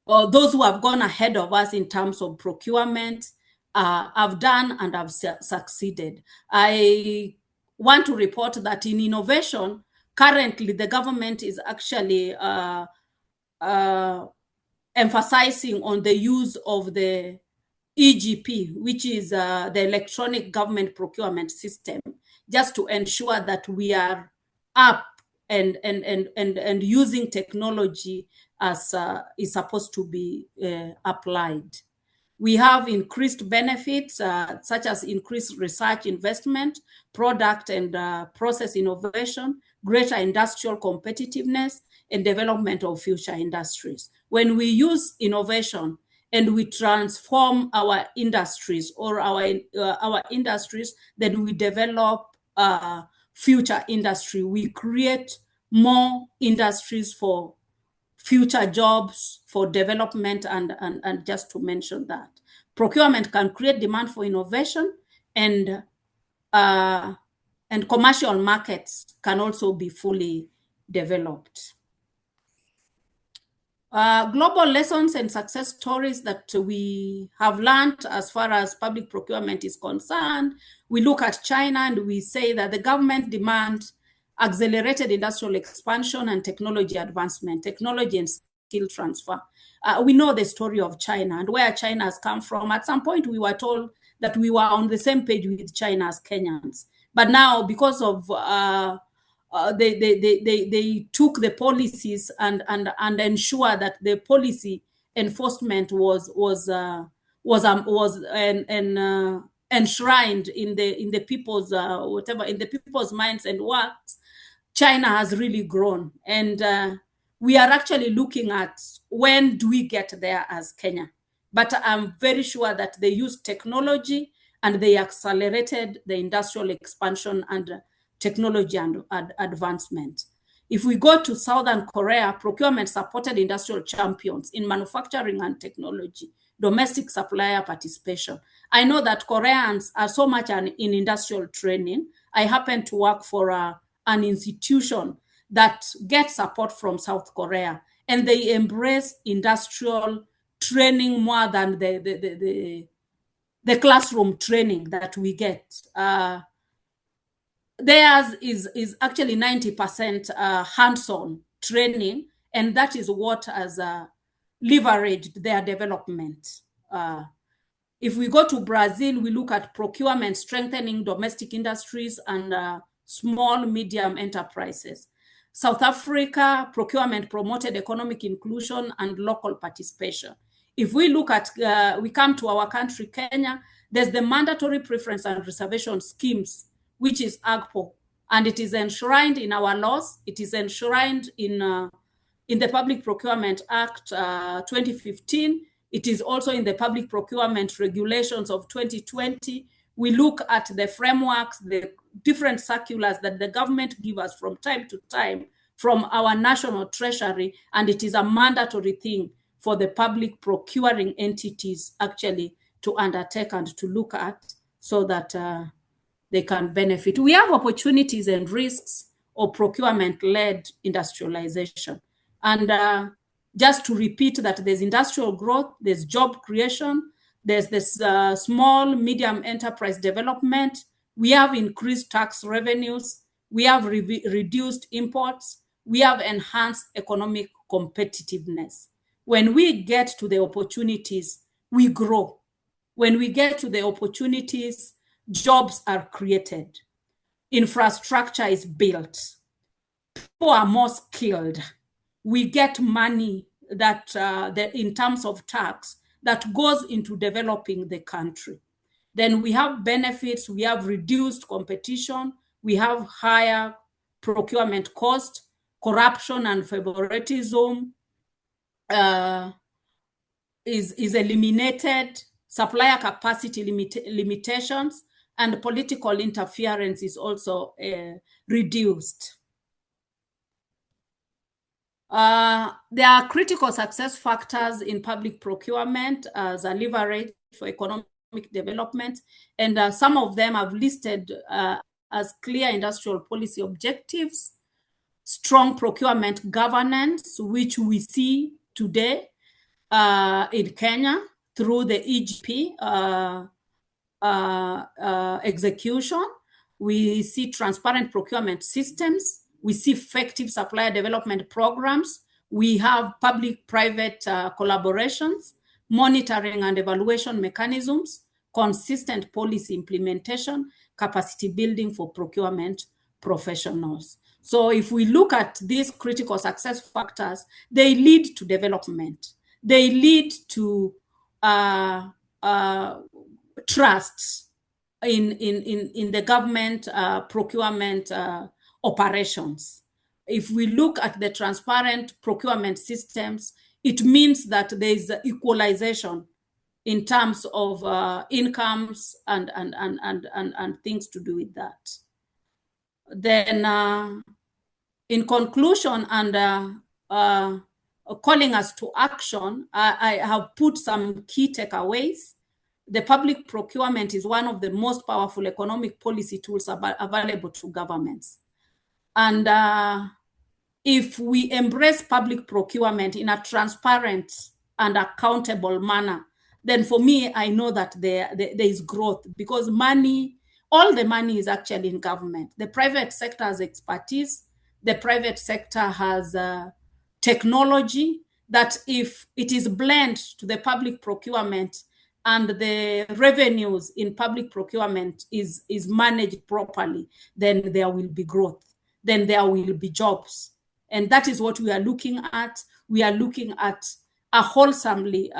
those who have gone ahead of us in terms of procurement have done and have succeeded. I want to report that in innovation, currently the government is actually emphasizing on the use of the EGP, which is the electronic government procurement system, just to ensure that we are up and using technology as is supposed to be applied. We have increased benefits such as increased research investment, product and process innovation, greater industrial competitiveness, and development of future industries. When we use innovation and we transform our industries or our industries, then we develop future industry. We create more industries for future jobs, for development, and just to mention that. Procurement can create demand for innovation, and commercial markets can also be fully developed. Global lessons and success stories that we have learned as far as public procurement is concerned. We look at China and we say that the government demands accelerated industrial expansion and technology advancement, technology and skill transfer. We know the story of China and where China has come from. At some point, we were told that we were on the same page with China as Kenyans. But now, because of they took the policies and ensure that the policy enforcement was enshrined in the people's in the people's minds and works. China has really grown, and we are actually looking at when do we get there as Kenya. but I'm very sure that they used technology and they accelerated the industrial expansion and technology and advancement. If we go to Southern Korea, procurement supported industrial champions in manufacturing and technology, domestic supplier participation. I know that Koreans are so much in industrial training. I happen to work for an institution that gets support from South Korea, and they embrace industrial training more than the classroom training that we get. Theirs is actually 90% hands-on training, and that is what has leveraged their development. If we go to Brazil, we look at procurement strengthening domestic industries and small, medium enterprises. South Africa, procurement promoted economic inclusion and local participation. If we look at, we come to our country, Kenya, there's the mandatory preference and reservation schemes, which is 𝐏𝐵𝐸, and it is enshrined in our laws. It is enshrined in the Public Procurement Act 2015. It is also in the Public Procurement Regulations of 2020. We look at the frameworks, the different circulars that the government gives us from time to time from our national treasury, and it is a mandatory thing for the public procuring entities actually to undertake and to look at so that they can benefit. We have opportunities and risks of procurement-led industrialization. And just to repeat that there's industrial growth, there's job creation, there's this small, medium enterprise development, we have increased tax revenues, we have reduced imports, we have enhanced economic competitiveness. When we get to the opportunities, we grow. When we get to the opportunities, jobs are created. Infrastructure is built. People are more skilled. We get money that, in terms of tax, that goes into developing the country. Then we have benefits, we have reduced competition, we have higher procurement cost, corruption and favoritism is eliminated, supplier capacity limitations, and political interference is also reduced. There are critical success factors in public procurement as a leverage for economic development, and some of them I've listed as clear industrial policy objectives, strong procurement governance, which we see today in Kenya through the EGP execution. We see transparent procurement systems. We see effective supplier development programs. We have public-private collaborations, monitoring and evaluation mechanisms, consistent policy implementation, capacity building for procurement professionals. So if we look at these critical success factors, they lead to development. They lead to trust in the government procurement operations. If we look at the transparent procurement systems, it means that there is equalization in terms of incomes and things to do with that. Then in conclusion and calling us to action, I have put some key takeaways. The public procurement is one of the most powerful economic policy tools available to governments. And if we embrace public procurement in a transparent and accountable manner, then for me, I know that there is growth, because money, all the money is actually in government. The private sector has expertise. The private sector has technology that, if it is blended to the public procurement and the revenues in public procurement is managed properly, then there will be growth. Then there will be jobs. And that is what we are looking at. We are looking at a wholesomely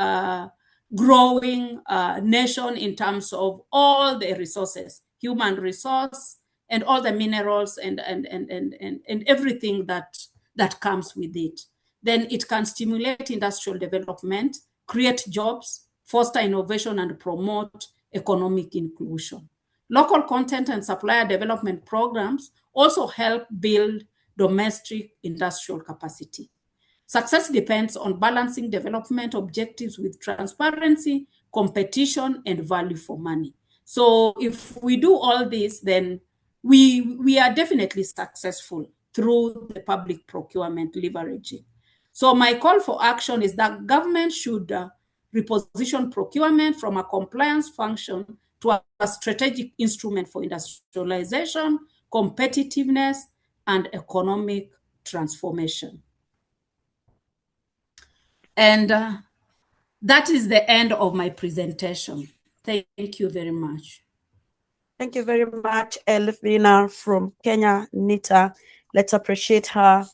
growing nation in terms of all the resources, human resource, and all the minerals and everything that comes with it. Then it can stimulate industrial development, create jobs, foster innovation, and promote economic inclusion. Local content and supplier development programs also help build domestic industrial capacity. Success depends on balancing development objectives with transparency, competition, and value for money. So if we do all this, then we are definitely successful through the public procurement leveraging. So my call for action is that government should reposition procurement from a compliance function to a strategic instrument for industrialization, competitiveness, and economic transformation. And that is the end of my presentation. Thank you very much. Thank you very much, Elvina from Kenya, Nita. Let's appreciate her.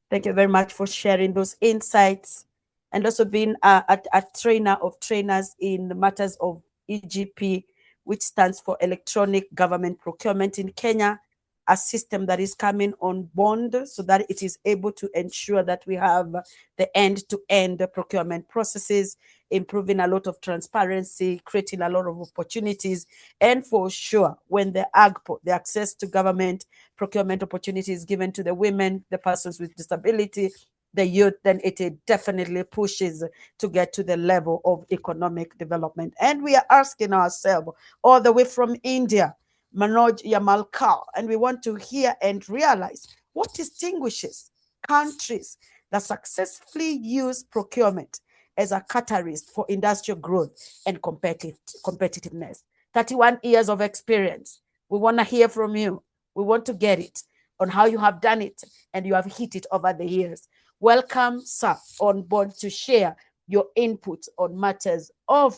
Thank you very much for sharing those insights and also being a trainer of trainers in the matters of EGP, which stands for Electronic Government Procurement in Kenya, a system that is coming on board so that it is able to ensure that we have the end-to-end procurement processes, improving a lot of transparency, creating a lot of opportunities, and for sure, when the AGPO, the access to government procurement opportunities given to the women, the persons with disability, the youth, then it definitely pushes to get to the level of economic development. And we are asking ourselves, all the way from India, 𝐏𝐻𝐿, and we want to hear and realize what distinguishes countries that successfully use procurement as a catalyst for industrial growth and competitiveness. 31 years of experience. We want to hear from you. We want to get it on how you have done it and you have hit it over the years. Welcome, sir, on board to share your input on matters of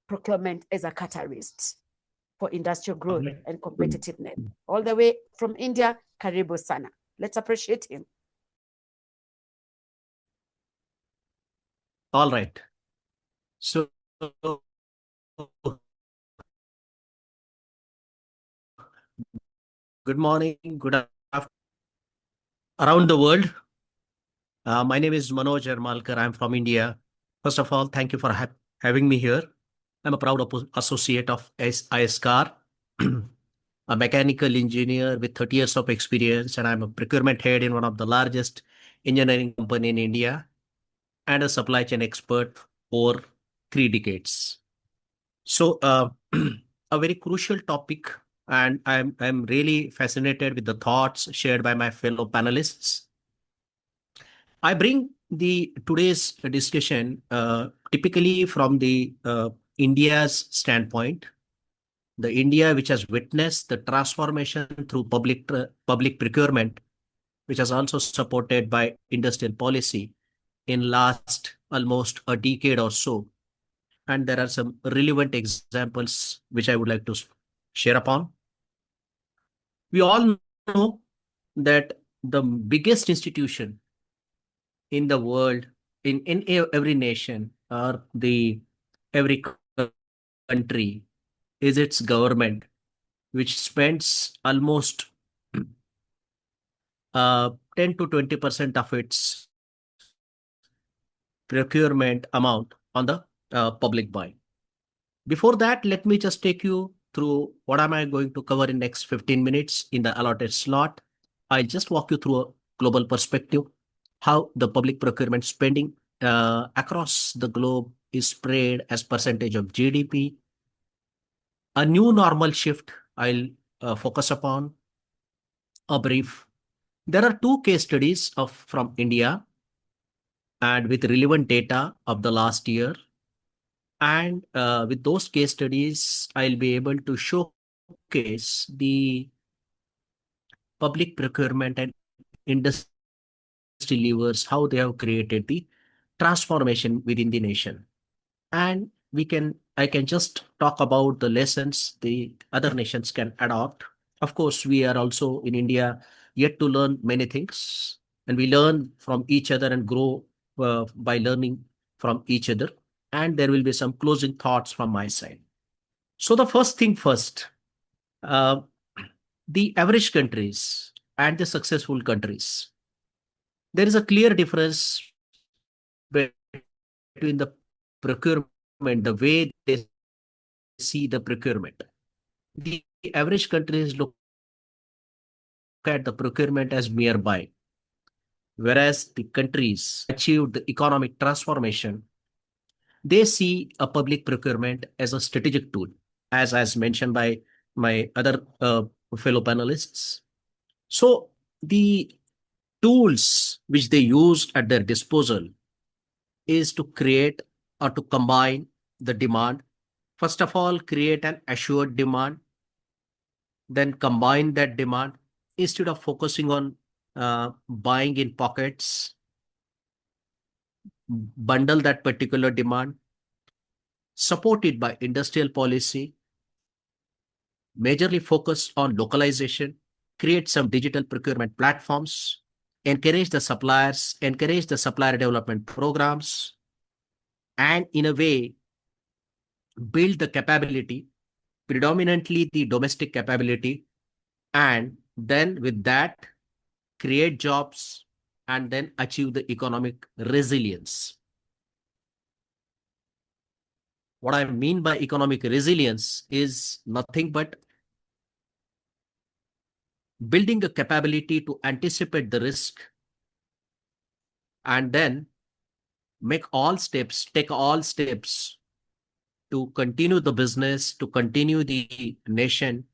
procurement as a catalyst for industrial growth and competitiveness. All the way from India, Karibu Sana. Let's appreciate him. All right. So good morning, good afternoon. Around the world, my name is 𝐏𝐻𝐿𝐜. I'm from India. First of all, thank you for having me here. I'm a proud associate of 𝐼SCAR, a mechanical engineer with 30 years of experience, and I'm a procurement head in one of the largest engineering company in India, and a supply chain expert for 3 decades. So a very crucial topic, and I'm really fascinated with the thoughts shared by my fellow panelists. I bring today's discussion typically from the India's standpoint, the India which has witnessed the transformation through public procurement, which has also supported by industrial policy in last almost a decade or so. And there are some relevant examples which I would like to share upon. We all know that the biggest institution in the world, in every nation or every country, is its government, which spends almost 10 to 20% of its procurement amount on the public buying. Before that, let me just take you through what am I going to cover in next 15 minutes in the allotted slot. I just walk you through a global perspective, how the public procurement spending across the globe is spread as percentage of GDP. A new normal shift I'll focus upon, a brief. There are 2 case studies from India and with relevant data of the last year. And with those case studies, I'll be able to showcase the public procurement and industry levers, how they have created the transformation within the nation. And I can just talk about the lessons the other nations can adopt. Of course, we are also in India yet to learn many things, and we learn from each other and grow by learning from each other. And there will be some closing thoughts from my side. So the first thing first, the average countries and the successful countries. There is a clear difference between the procurement the way they see the procurement. The average countries look at the procurement as mere buying, whereas the countries achieved the economic transformation, they see a public procurement as a strategic tool, as mentioned by my other fellow panelists. So the tools which they use at their disposal is to create or to combine the demand. First of all, create an assured demand, then combine that demand instead of focusing on buying in pockets, bundle that particular demand, supported by industrial policy, majorly focus on localization, create some digital procurement platforms, encourage the suppliers, encourage the supplier development programs, and in a way, build the capability, predominantly the domestic capability, and then with that, create jobs and then achieve the economic resilience. What I mean by economic resilience is nothing but building a capability to anticipate the risk and then take all steps to continue the business, to continue the nation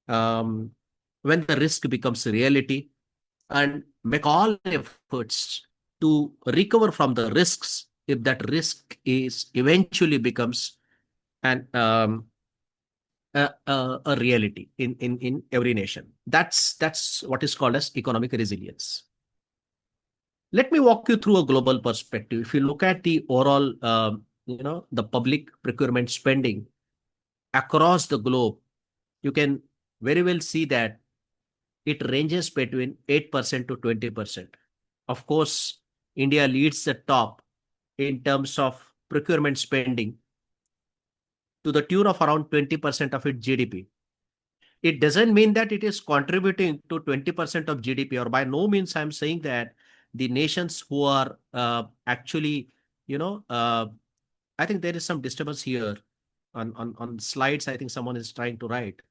when the risk becomes a reality, and make all efforts to recover from the risks if that risk is eventually becomes an a reality in every nation. That's what is called as economic resilience. Let me walk you through a global perspective. If you look at the overall, the public procurement spending across the globe, you can very well see that it ranges between 8% to 20%. Of course, India leads the top in terms of procurement spending to the tune of around 20% of its GDP. It doesn't mean that it is contributing to 20% of GDP, or by no means I'm saying that the nations who are actually, I think there is some disturbance here on slides. I think someone is trying to write.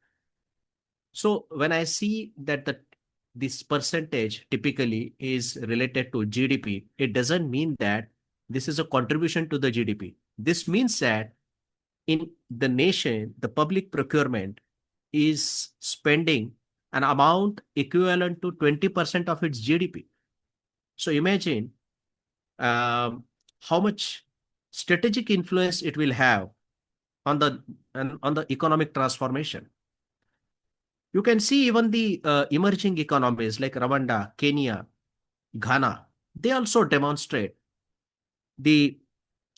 So when I see that this percentage typically is related to GDP, it doesn't mean that this is a contribution to the GDP. This means that in the nation, the public procurement is spending an amount equivalent to 20% of its GDP. So imagine how much strategic influence it will have on the economic transformation. You can see even the emerging economies like Rwanda, Kenya, Ghana, they also demonstrate the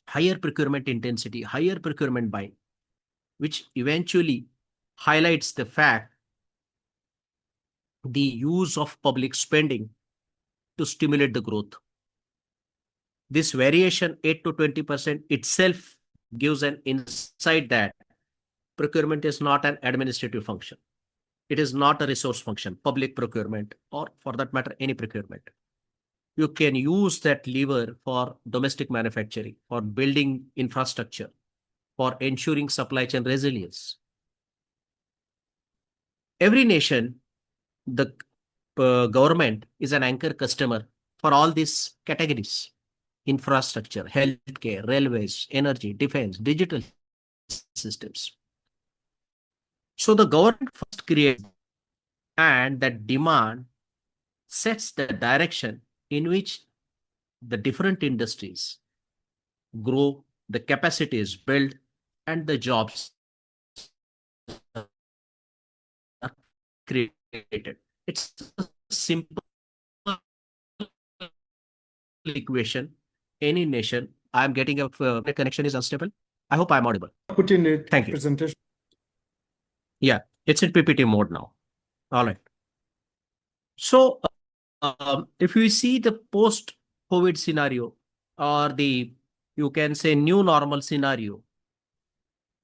higher procurement intensity, higher procurement buying, which eventually highlights the fact the use of public spending to stimulate the growth. This variation 8 to 20% itself gives an insight that procurement is not an administrative function. It is not a resource function, public procurement, or for that matter, any procurement. You can use that lever for domestic manufacturing, for building infrastructure, for ensuring supply chain resilience. Every nation, the government is an anchor customer for all these categories: infrastructure, healthcare, railways, energy, defense, digital systems. So the government first creates, and that demand sets the direction in which the different industries grow, the capacity is built, and the jobs are created. It's a simple equation. Any nation, I'm getting a the connection is unstable. I hope I'm audible. Put in a Thank you. presentation. Yeah, it's in PPT mode now. All right. So if we see the post-COVID scenario, or you can say new normal scenario,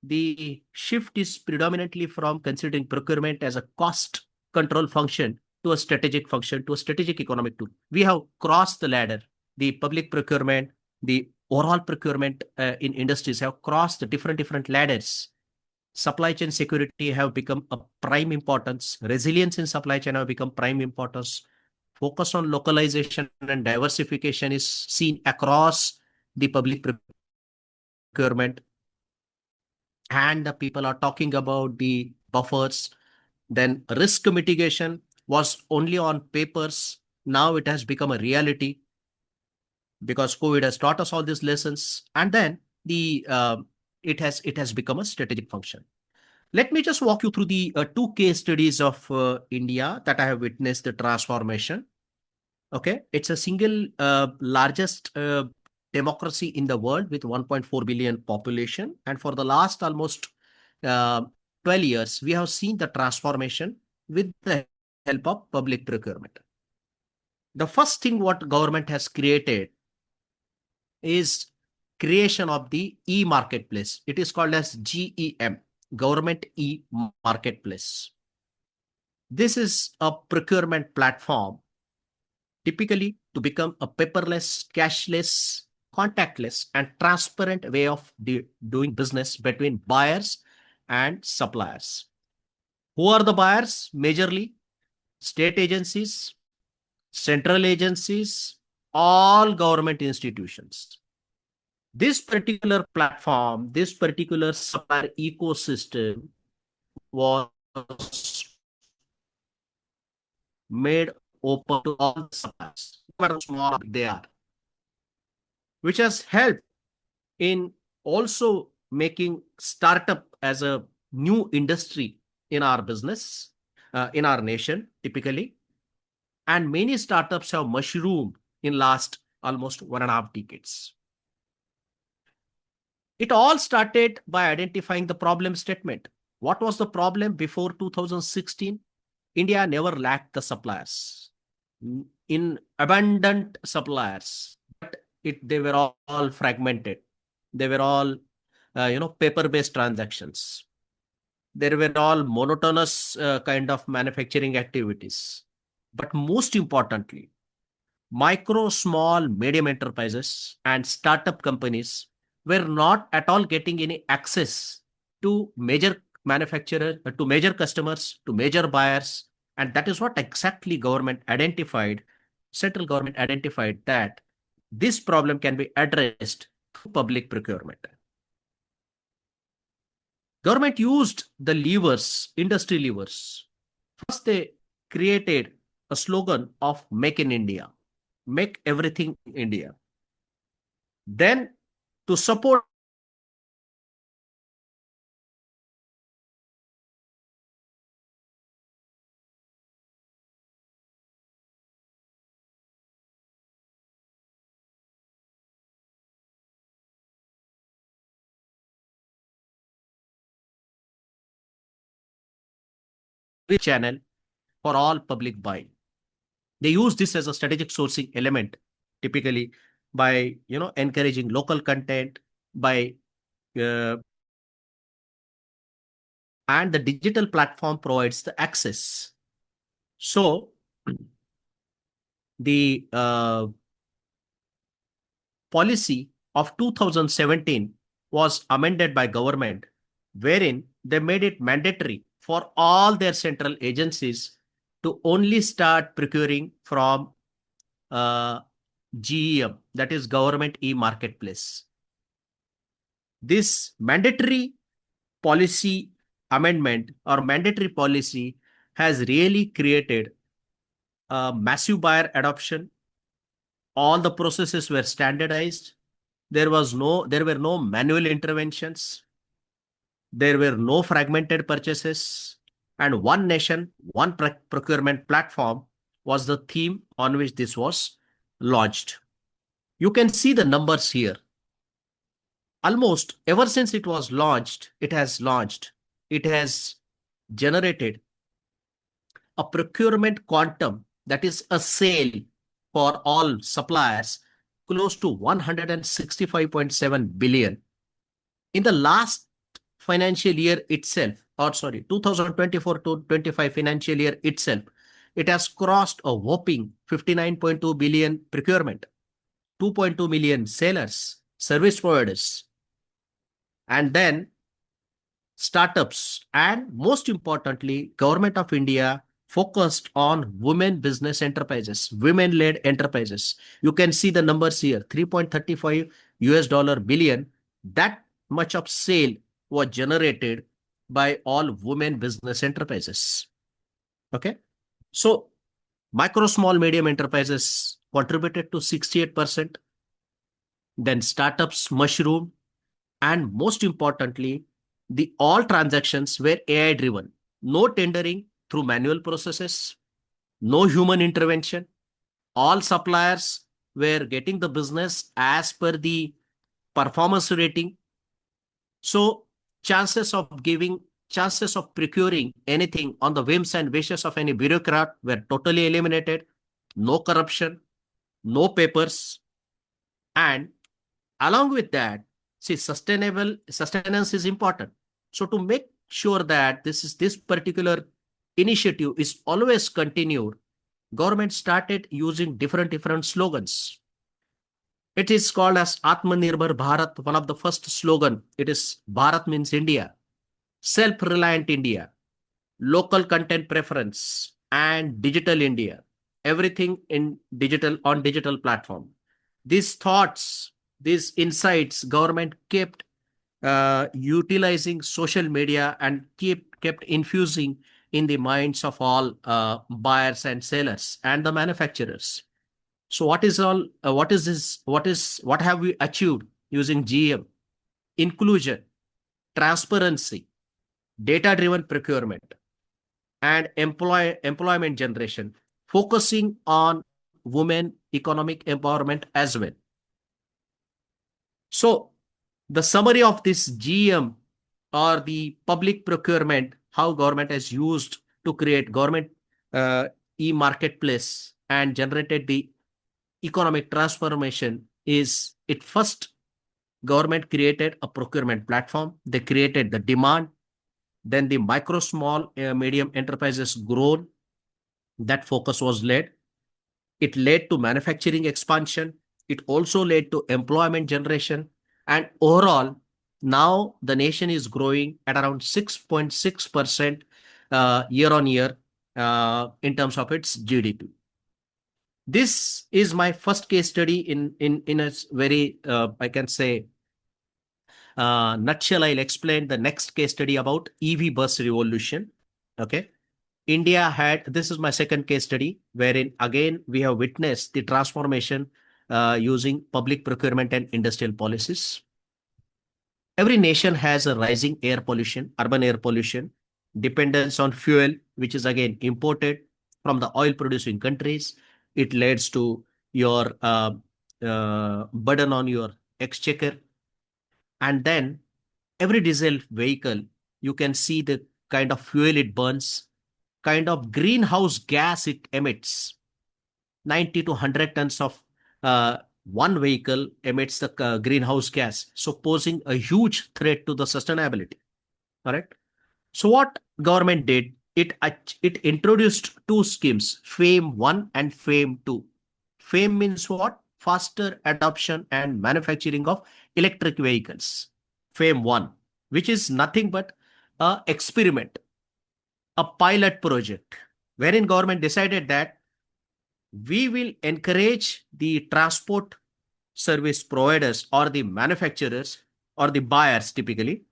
the shift is predominantly from considering procurement as a cost control function to a strategic function, to a strategic economic tool. We have crossed the ladder. The public procurement, the overall procurement in industries have crossed the different ladders. Supply chain security have become a prime importance. Resilience in supply chain have become prime importance. Focus on localization and diversification is seen across the public procurement. And the people are talking about the buffers. Then risk mitigation was only on papers. Now it has become a reality because COVID has taught us all these lessons. And then it has become a strategic function. Let me just walk you through the two case studies of India that I have witnessed the transformation. Okay, it's a single largest democracy in the world with 1.4 billion population. And for the last almost 12 years, we have seen the transformation with the help of public procurement. The first thing what government has created is creation of the e-marketplace. It is called as GEM, Government E-Marketplace. This is a procurement platform typically to become a paperless, cashless, contactless, and transparent way of doing business between buyers and suppliers. Who are the buyers? Majorly state agencies, central agencies, all government institutions. This particular platform, this particular supplier ecosystem was made open to all suppliers, no matter how small they are, which has helped in also making startup as a new industry in our business, in our nation, typically. And many startups have mushroomed in last almost 1.5 decades. It all started by identifying the problem statement. What was the problem before 2016? India never lacked the suppliers, in abundant suppliers, but they were all fragmented. They were all, paper-based transactions. They were all monotonous kind of manufacturing activities. But most importantly, micro, small, medium enterprises and startup companies were not at all getting any access to major manufacturers, to major customers, to major buyers. And that is what exactly government identified, central government identified, that this problem can be addressed through public procurement. Government used the levers, industry levers. First, they created a slogan of Make in India, make everything in India. Then, to support channel for all public buying. They use this as a strategic sourcing element, typically by encouraging local content, by and the digital platform provides the access. So the policy of 2017 was amended by government, wherein they made it mandatory for all their central agencies to only start procuring from GEM, that is Government E-Marketplace. This mandatory policy amendment or mandatory policy has really created a massive buyer adoption. All the processes were standardized. There were no manual interventions. There were no fragmented purchases. And one nation, one procurement platform was the theme on which this was launched. You can see the numbers here. Almost ever since it was launched, it has generated a procurement quantum, that is a sale for all suppliers, close to 165.7 billion. In the last financial year itself, 2024 to 25 financial year itself, it has crossed a whopping 59.2 billion procurement, 2.2 million sellers, service providers, and then startups, and most importantly, Government of India focused on women business enterprises, women-led enterprises. You can see the numbers here, $3.35 billion. That much of sale was generated by all women business enterprises. Okay. So micro, small, medium enterprises contributed to 68%. Then startups mushroom. And most importantly, all transactions were AI driven. No tendering through manual processes, no human intervention. All suppliers were getting the business as per the performance rating. So chances of procuring anything on the whims and wishes of any bureaucrat were totally eliminated. No corruption, no papers. And along with that, see, sustenance is important. So to make sure that this particular initiative is always continued, government started using different slogans. It is called as Atmanirbhar Bharat. One of the first slogan, it is Bharat means India, self-reliant India, local content preference, and digital India. Everything in digital, on digital platform. These thoughts, these insights, government kept utilizing social media and kept infusing in the minds of all buyers and sellers and the manufacturers. So what have we achieved using GM? Inclusion, transparency, data-driven procurement, and employment generation, focusing on women economic empowerment as well. So the summary of this GM, or the public procurement, how government has used to create government e-marketplace and generated the economic transformation, is it first government created a procurement platform. They created the demand. Then the micro, small, medium enterprises grown. That focus was led. It led to manufacturing expansion. It also led to employment generation. And overall, now the nation is growing at around 6.6% year on year in terms of its GDP. This is my first case study in a very, I can say, nutshell. I'll explain the next case study about EV bus revolution. Okay. This is my second case study, wherein again we have witnessed the transformation using public procurement and industrial policies. Every nation has a rising air pollution, urban air pollution, dependence on fuel, which is again imported from the oil producing countries. It leads to your burden on your exchequer. And then every diesel vehicle, you can see the kind of fuel it burns, kind of greenhouse gas it emits. 90 to 100 tons of one vehicle emits the greenhouse gas, so posing a huge threat to the sustainability. Correct. So what government did, it introduced two schemes, FAME 1 and FAME 2. FAME means what? Faster adoption and manufacturing of electric vehicles. FAME 1, which is nothing but an experiment, a pilot project, wherein government decided that we will encourage the transport service providers or the manufacturers or the buyers typically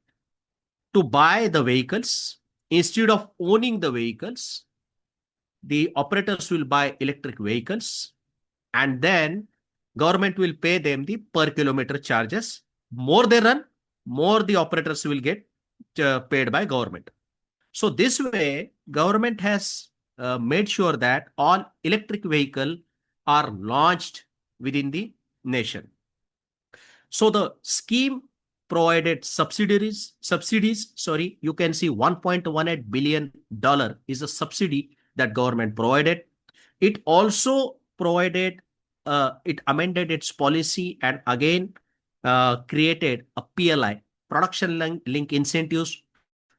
to buy the vehicles. Instead of owning the vehicles, the operators will buy electric vehicles, and then government will pay them the per kilometer charges. More they run, more the operators will get paid by government. So this way, government has made sure that all electric vehicles are launched within the nation. So the scheme provided subsidies. You can see $1.18 billion is a subsidy that government provided. It also provided, it amended its policy and again created a PLI, production link incentives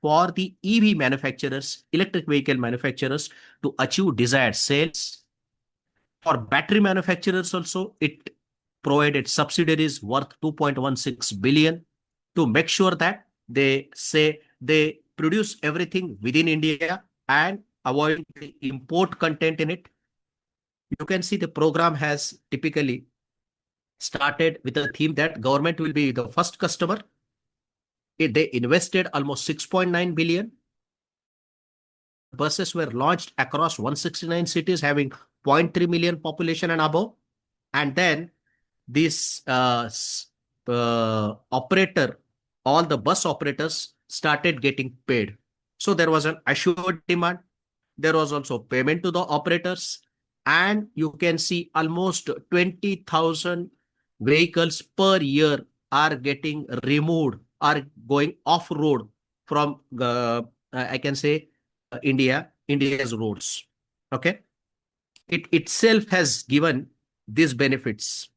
for the EV manufacturers, electric vehicle manufacturers, to achieve desired sales. For battery manufacturers also, it provided subsidiaries worth 2.16 billion to make sure that they produce everything within India and avoid the import content in it. You can see the program has typically started with a theme that government will be the first customer. They invested almost 6.9 billion. Buses were launched across 169 cities having 0.3 million population and above. And then this operator, all the bus operators started getting paid. So there was an assured demand. There was also payment to the operators. And you can see almost 20,000 vehicles per year are getting removed, are going off-road from, I can say, India's roads. Okay. It itself has given these benefits.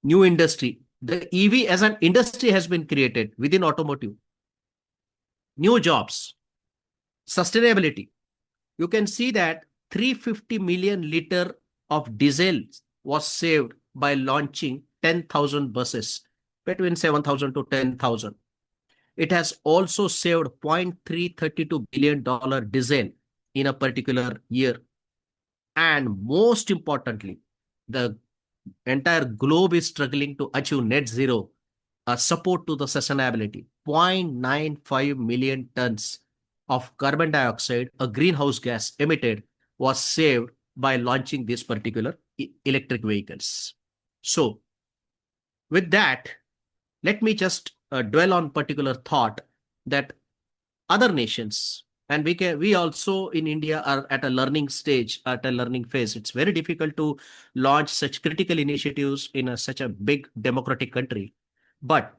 New industry. The EV as an industry has been created within automotive. New jobs. Sustainability. You can see that 350 million liter of diesel was saved by launching 10,000 buses, between 7,000 to 10,000. It has also saved $0.332 billion diesel in a particular year. And most importantly, the entire globe is struggling to achieve net zero, support to the sustainability. 0.95 million tons of carbon dioxide, a greenhouse gas emitted, was saved by launching these particular electric vehicles. So with that, let me just dwell on particular thought that other nations, and we also in India are at a learning stage, at a learning phase. It's very difficult to launch such critical initiatives in such a big democratic country. But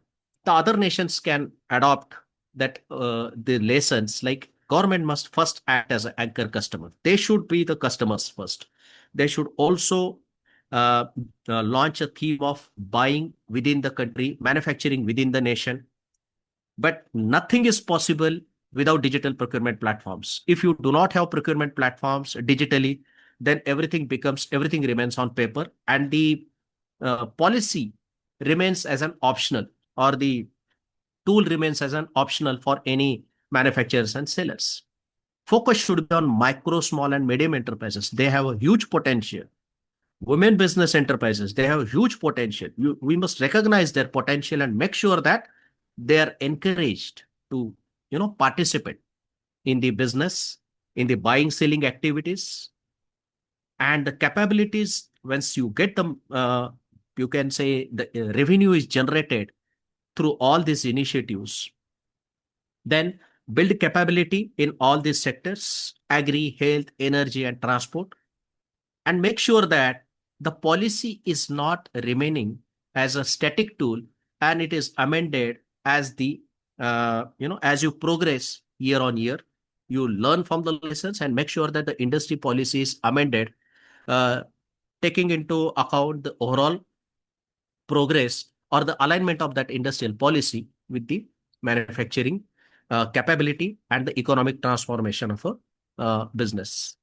the other nations can adopt that the lessons, like government must first act as an anchor customer. They should be the customers first. They should also launch a theme of buying within the country, manufacturing within the nation. But nothing is possible without digital procurement platforms. If you do not have procurement platforms digitally, then everything remains on paper, and the policy remains as an optional, or the tool remains as an optional for any manufacturers and sellers. Focus should be on micro, small, and medium enterprises. They have a huge potential. Women business enterprises, they have huge potential. We must recognize their potential and make sure that they are encouraged to participate in the business, in the buying, selling activities. And the capabilities, once you get them, you can say the revenue is generated through all these initiatives. Then build capability in all these sectors, agri, health, energy, and transport. And make sure that the policy is not remaining as a static tool, and it is amended as the as you progress year on year. You learn from the lessons and make sure that the industry policy is amended, taking into account the overall progress or the alignment of that industrial policy with the manufacturing capability and the economic transformation of a business.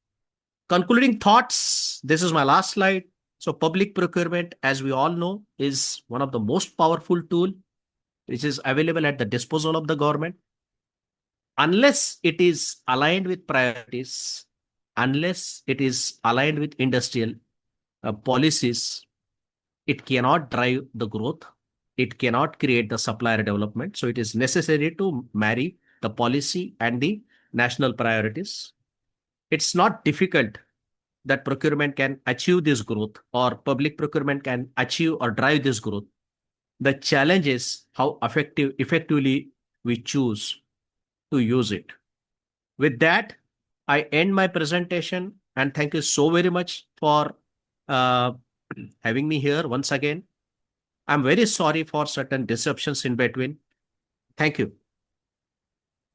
Concluding thoughts, this is my last slide. So public procurement, as we all know, is one of the most powerful tool which is available at the disposal of the government. Unless it is aligned with priorities, unless it is aligned with industrial policies, it cannot drive the growth. It cannot create the supplier development. So it is necessary to marry the policy and the national priorities. It's not difficult that procurement can achieve this growth, or public procurement can achieve or drive this growth. The challenge is how effectively we choose to use it. With that, I end my presentation, and thank you so very much for having me here once again. I'm very sorry for certain disruptions in between. Thank you.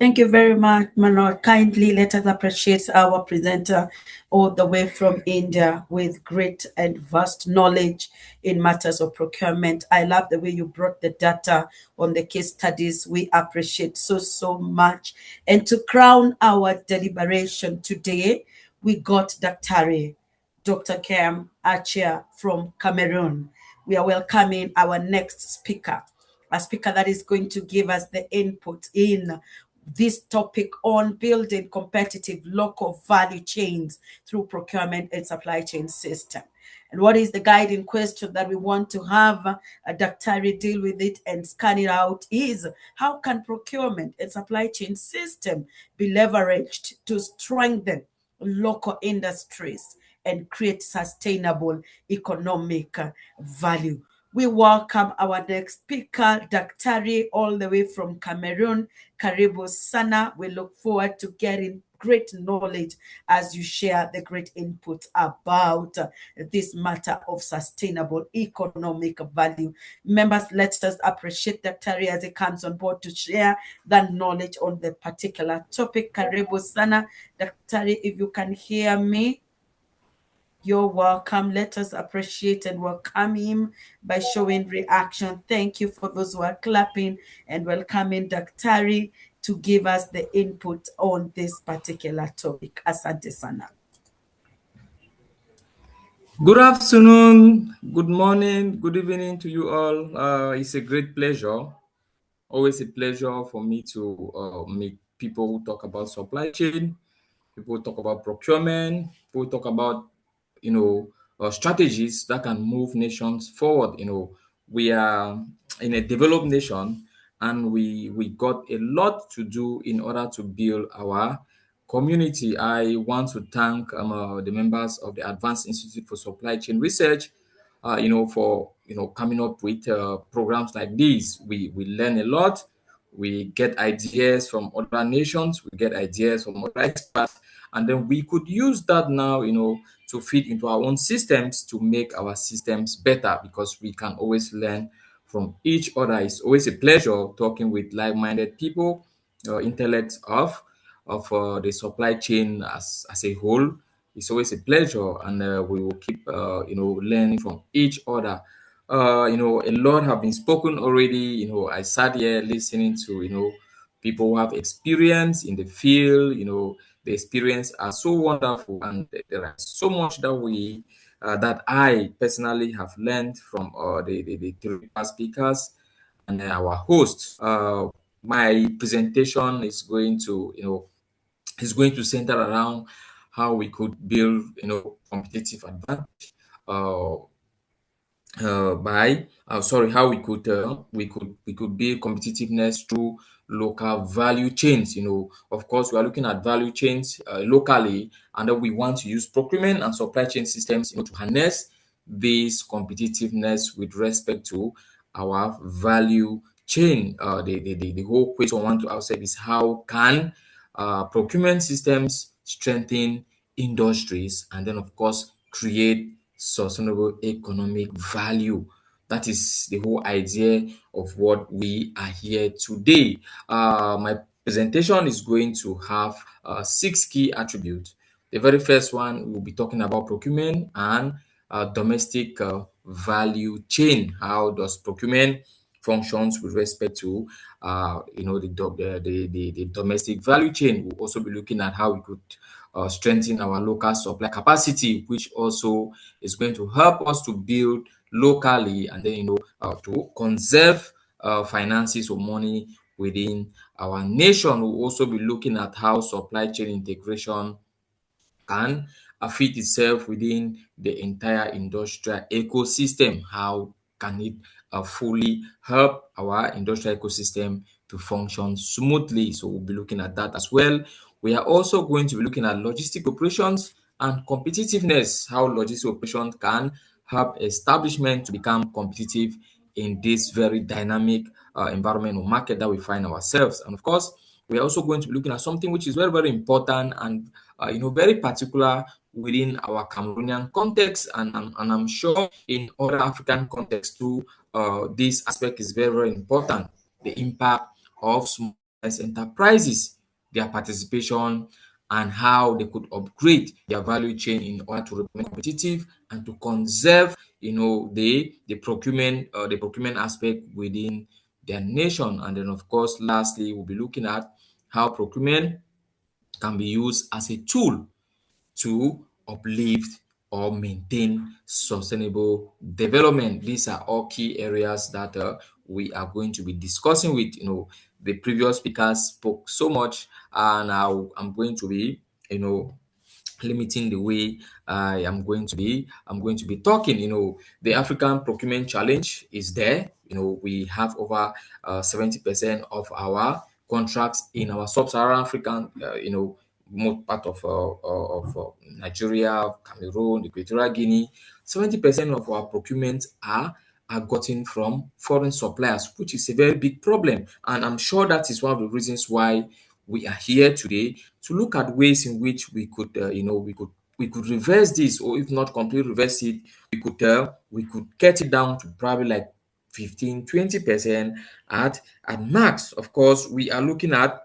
Thank you very much, Manoj. Kindly let us appreciate our presenter all the way from India with great and vast knowledge in matters of procurement. I love the way you brought the data on the case studies. We appreciate so much. And to crown our deliberation today, we got Dr. Dr. 𝐏𝐫𝐨𝐜𝐜 from Cameroon. We are welcoming our next speaker, a speaker that is going to give us the input in this topic on building competitive local value chains through procurement and supply chain system. And what is the guiding question that we want to have Daktari deal with it and scan it out is, how can procurement and supply chain system be leveraged to strengthen local industries and create sustainable economic value? We welcome our next speaker, Daktari, all the way from Cameroon. Karibu sana. We look forward to getting great knowledge as you share the great input about this matter of sustainable economic value. Members, let us appreciate Daktari as he comes on board to share that knowledge on the particular topic. Karibu sana. Daktari, if you can hear me, you're welcome. Let us appreciate and welcome him by showing reaction. Thank you for those who are clapping and welcoming Daktari to give us the input on this particular topic. Asante sana. Good afternoon, good morning, good evening to you all. It's a great pleasure, always a pleasure for me to meet people who talk about supply chain, people who talk about procurement, people who talk about strategies that can move nations forward. We are in a developed nation, and we got a lot to do in order to build our community. I want to thank the members of the Advanced Institute for Supply Chain Research, for coming up with programs like these. We learn a lot. We get ideas from other nations. We get ideas from other experts, and then we could use that now, to feed into our own systems to make our systems better, because we can always learn from each other. It's always a pleasure talking with like-minded people, intellects of the supply chain as a whole. It's always a pleasure, and we will keep learning from each other. A lot have been spoken already. I sat here listening to people who have experience in the field. The experience are so wonderful, and there is so much that I personally have learned from the three speakers and our host. My presentation is going to center around how we could build competitive advantage how we could build competitiveness through local value chains. Of course, we are looking at value chains locally, and then we want to use procurement and supply chain systems to harness this competitiveness with respect to our value chain. The whole question I want to ask is, how can procurement systems strengthen industries and then, of course, create sustainable economic value? That is the whole idea of what we are here today. My presentation is going to have 6 key attributes. The very first one, we'll be talking about procurement and domestic value chain. How does procurement functions with respect to the domestic value chain? We'll also be looking at how we could strengthen our local supply capacity, which also is going to help us to build locally, and then to conserve finances or money within our nation. We'll also be looking at how supply chain integration can fit itself within the entire industrial ecosystem. How can it fully help our industrial ecosystem to function smoothly? So we'll be looking at that as well. We are also going to be looking at logistic operations and competitiveness, how logistic operations can help establishment to become competitive in this very dynamic environment or market that we find ourselves. And of course, we are also going to be looking at something which is very, very important and very particular within our Cameroonian context, and I'm sure in other African contexts too. This aspect is very, very important: the impact of small enterprises, their participation, and how they could upgrade their value chain in order to remain competitive and to conserve, the procurement aspect within their nation. And then, of course, lastly, we'll be looking at how procurement can be used as a tool to uplift or maintain sustainable development. These are all key areas that we are going to be discussing with. The previous speakers spoke so much, and I'm going to be limiting the way I'm going to be talking. The African procurement challenge is there. We have over 70% of our contracts in our sub-Saharan African, most part of Nigeria, Cameroon, Equatorial Guinea. 70% of our procurement are gotten from foreign suppliers, which is a very big problem. And I'm sure that is one of the reasons why we are here today, to look at ways in which we could, we could reverse this, or if not completely reverse it, we could get it down to probably like 15-20% at max. Of course, we are looking at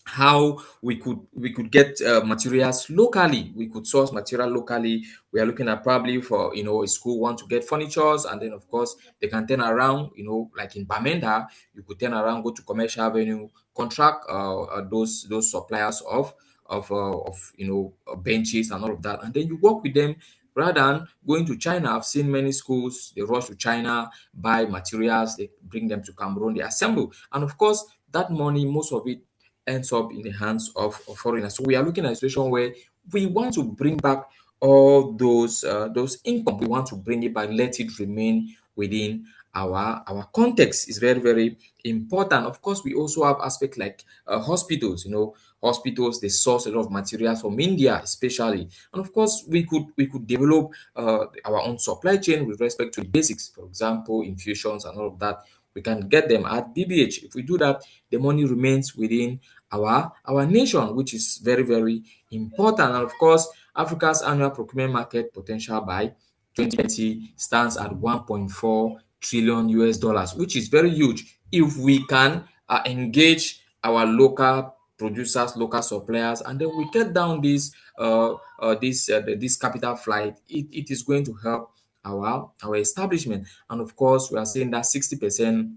how we could get materials locally. We could source material locally. We are looking at probably for a school want to get furnitures, and then of course they can turn around, like in Bamenda, you could turn around, go to Commercial Avenue, contract those suppliers of benches and all of that, and then you work with them rather than going to China. I've seen many schools, they rush to China, buy materials, they bring them to Cameroon, they assemble, and of course that money, most of it ends up in the hands of foreigners. So we are looking at a situation where we want to bring back all those income. We want to bring it back, let it remain within our context. Is very, very important. Of course, we also have aspects like hospitals. Hospitals, they source a lot of materials from India, especially, and of course we could develop our own supply chain with respect to the basics, for example, infusions and all of that. We can get them at BBH. If we do that, the money remains within our nation, which is very, very important. And of course, Africa's annual procurement market potential by 2030 stands at 1.4 trillion US dollars, which is very huge. If we can engage our local producers, local suppliers, and then we cut down this capital flight, it is going to help our establishment. And of course, we are saying that 60%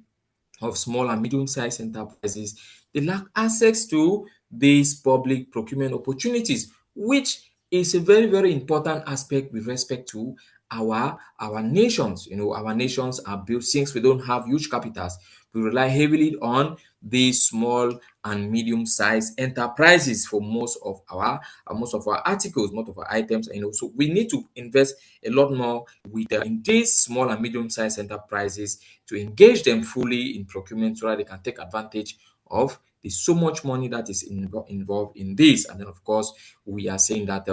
of small and medium-sized enterprises, they lack access to these public procurement opportunities, which is a very, very important aspect with respect to our nations. Our nations are built, since we don't have huge capitals, we rely heavily on these small and medium-sized enterprises for most of our articles, most of our items. So we need to invest a lot more with in these small and medium-sized enterprises, to engage them fully in procurement so that they can take advantage of the so much money that is involved in this. And then of course we are saying that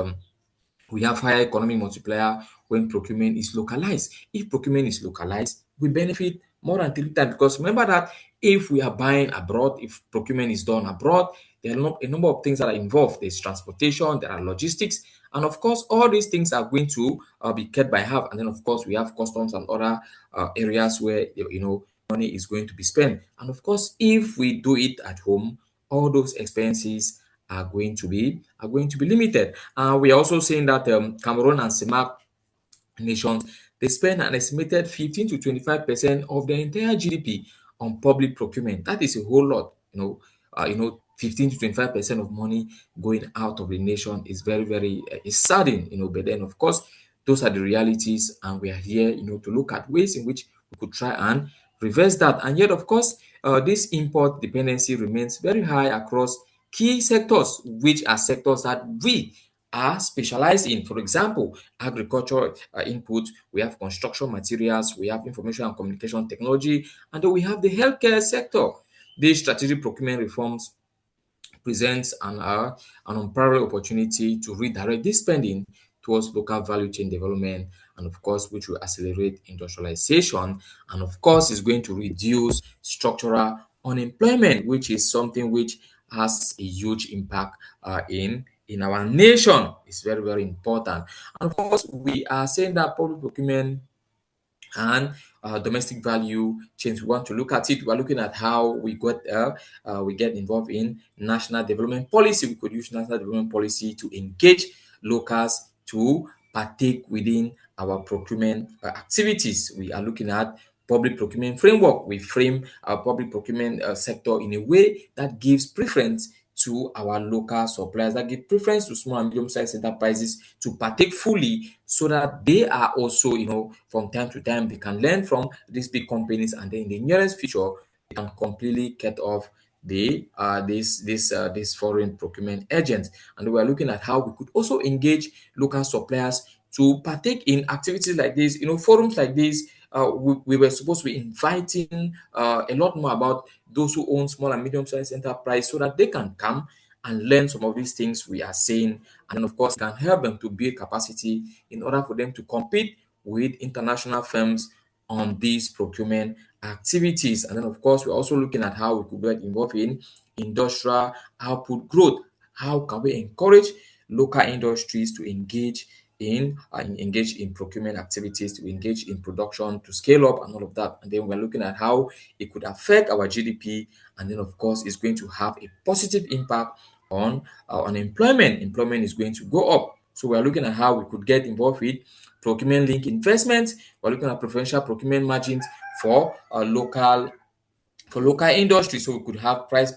we have higher economic multiplier when procurement is localized. If procurement is localized, we benefit more than 3 times, because remember that if we are buying abroad, if procurement is done abroad, there are a number of things that are involved. There's transportation, there are logistics, and of course all these things are going to be kept by half. And then of course we have customs and other areas where money is going to be spent. And of course, if we do it at home, all those expenses are going to be limited. We are also saying that Cameroon and CEMAC nations, they spend an estimated 15 to 25% of their entire GDP on public procurement. That is a whole lot. 15 to 25% of money going out of the nation is very, very saddening. But then of course those are the realities, and we are here to look at ways in which we could try and reverse that. And yet of course this import dependency remains very high across key sectors, which are sectors that we are specialized in. For example, agriculture input, we have construction materials, we have information and communication technology, and then we have the healthcare sector. These strategic procurement reforms presents an unparalleled opportunity to redirect this spending towards local value chain development, and of course which will accelerate industrialization, and of course is going to reduce structural unemployment, which is something which has a huge impact in our nation. It's very, very important. And of course we are saying that public procurement and domestic value chains, we want to look at it. We're looking at how we get involved in national development policy. We could use national development policy to engage locals to partake within our procurement activities. We are looking at public procurement framework. We frame our public procurement sector in a way that gives preference to our local suppliers, that give preference to small and medium-sized enterprises to partake fully, so that they are also, from time to time, they can learn from these big companies, and then in the nearest future, they can completely cut off these foreign procurement agents. And we are looking at how we could also engage local suppliers to partake in activities like this, forums like this. We were supposed to be inviting a lot more about those who own small and medium-sized enterprise, so that they can come and learn some of these things we are saying, and of course can help them to build capacity in order for them to compete with international firms on these procurement activities. And then of course we're also looking at how we could get involved in industrial output growth. How can we encourage local industries to engage in procurement activities, to engage in production, to scale up, and all of that. And then we're looking at how it could affect our GDP, and then of course it's going to have a positive impact on employment. Employment is going to go up. So we're looking at how we could get involved with procurement link investments. We're looking at preferential procurement margins for local industry, so we could have price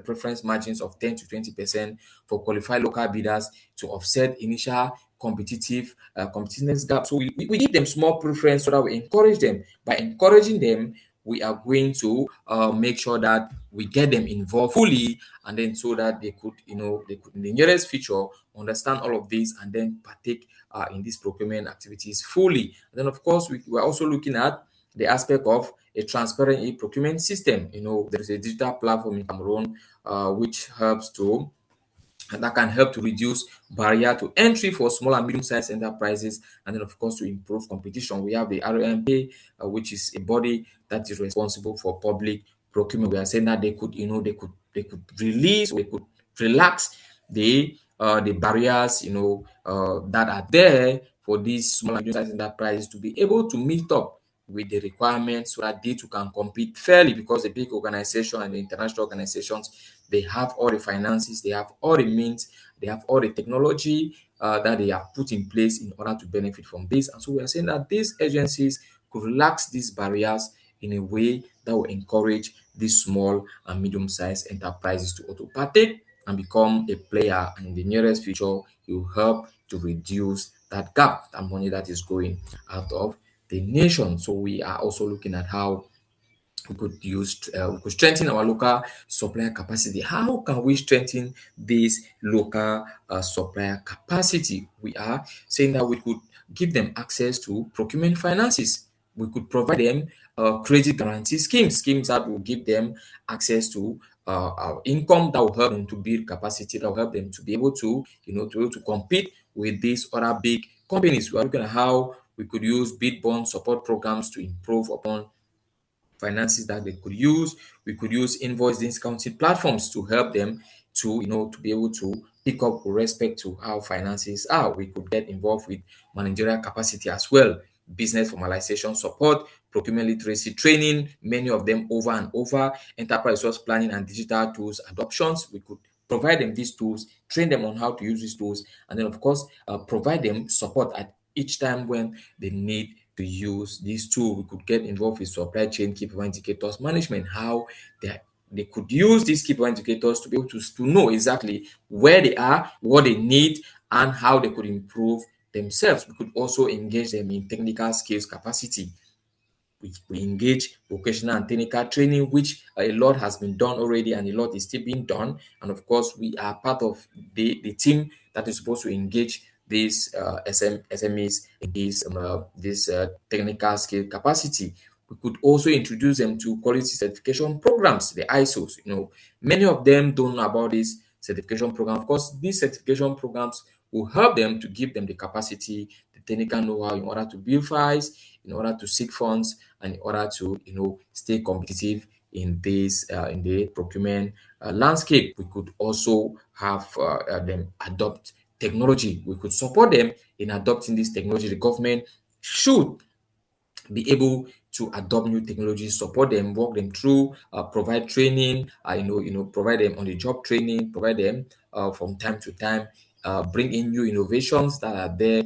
preference margins of 10 to 20% for qualified local bidders to offset initial competitiveness gap. So we give them small preference so that we encourage them. By encouraging them, we are going to make sure that we get them involved fully, and then so that they could in the nearest future understand all of this and then partake in these procurement activities fully. And then of course we are also looking at the aspect of a transparent e-procurement system. There is a digital platform in Cameroon that can help to reduce barrier to entry for small and medium-sized enterprises, and then of course to improve competition. We have the RMA, which is a body that is responsible for public procurement. We are saying that they could release, they could relax the barriers that are there for these small and medium-sized enterprises to be able to meet up with the requirements, so that they too can compete fairly, because the big organization and the international organizations, they have all the finances, they have all the means, they have all the technology that they have put in place in order to benefit from this. And so we are saying that these agencies could relax these barriers in a way that will encourage these small and medium-sized enterprises to also partake and become a player, and in the nearest future it will help to reduce that gap, that money that is going out of the nation. So we are also looking at how we could strengthen our local supplier capacity. How can we strengthen this local supplier capacity? We are saying that we could give them access to procurement finances. We could provide them credit guarantee schemes that will give them access to our income, that will help them to build capacity, that will help them to be able to compete with these other big companies. We are looking at how we could use bid bond support programs to improve upon finances that they could use. We could use invoice discounting platforms to help them to be able to pick up with respect to how finances are. We could get involved with managerial capacity as well, business formalization support, procurement literacy training, many of them over and over, enterprise resource planning and digital tools adoptions. We could provide them these tools, train them on how to use these tools, and then of course provide them support at each time when they need to use these tools. We could get involved with supply chain key performance indicators management, how they could use these key performance indicators to be able to know exactly where they are, what they need, and how they could improve themselves. We could also engage them in technical skills capacity. We engage vocational and technical training, which a lot has been done already and a lot is still being done. And of course, we are part of the team that is supposed to engage these SMEs in this technical skill capacity. We could also introduce them to quality certification programs, the ISOs. Many of them don't know about this certification program. Of course, these certification programs will help them to give them the capacity, the technical know-how in order to build files, in order to seek funds, and in order to stay competitive in this in the procurement landscape. We could also have them adopt technology. We could support them in adopting this technology. The government should be able to adopt new technologies, support them, walk them through, provide training, provide them on the job training, provide them from time to time, bring in new innovations that are there,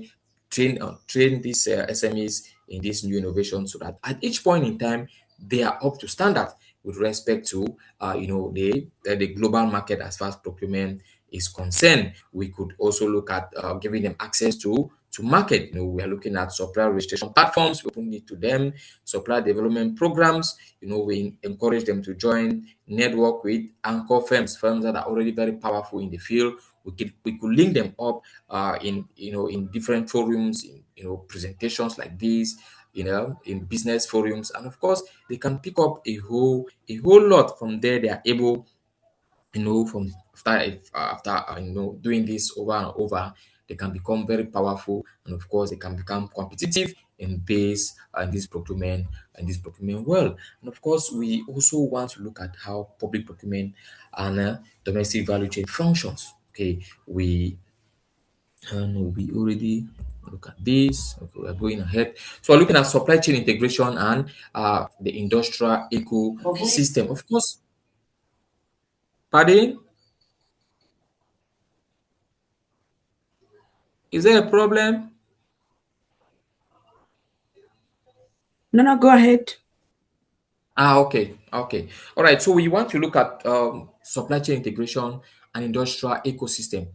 train these SMEs in these new innovations, so that at each point in time they are up to standard with respect to the global market as far as procurement is concerned. We could also look at giving them access to market. We are looking at supplier registration platforms. We open it to them. Supplier development programs. We encourage them to join, network with anchor firms that are already very powerful in the field. We could link them up in different forums, in presentations like this, in business forums, and of course they can pick up a whole lot from there. They are able, from after doing this over and over, they can become very powerful, and of course they can become competitive in base and this procurement world. And of course, we also want to look at how public procurement and domestic value chain functions. Okay, we already look at this. Okay, we are going ahead. So we're looking at supply chain integration and the industrial ecosystem. Of course, pardon? Is there a problem? No, go ahead. Okay. All right. So we want to look at supply chain integration and industrial ecosystem.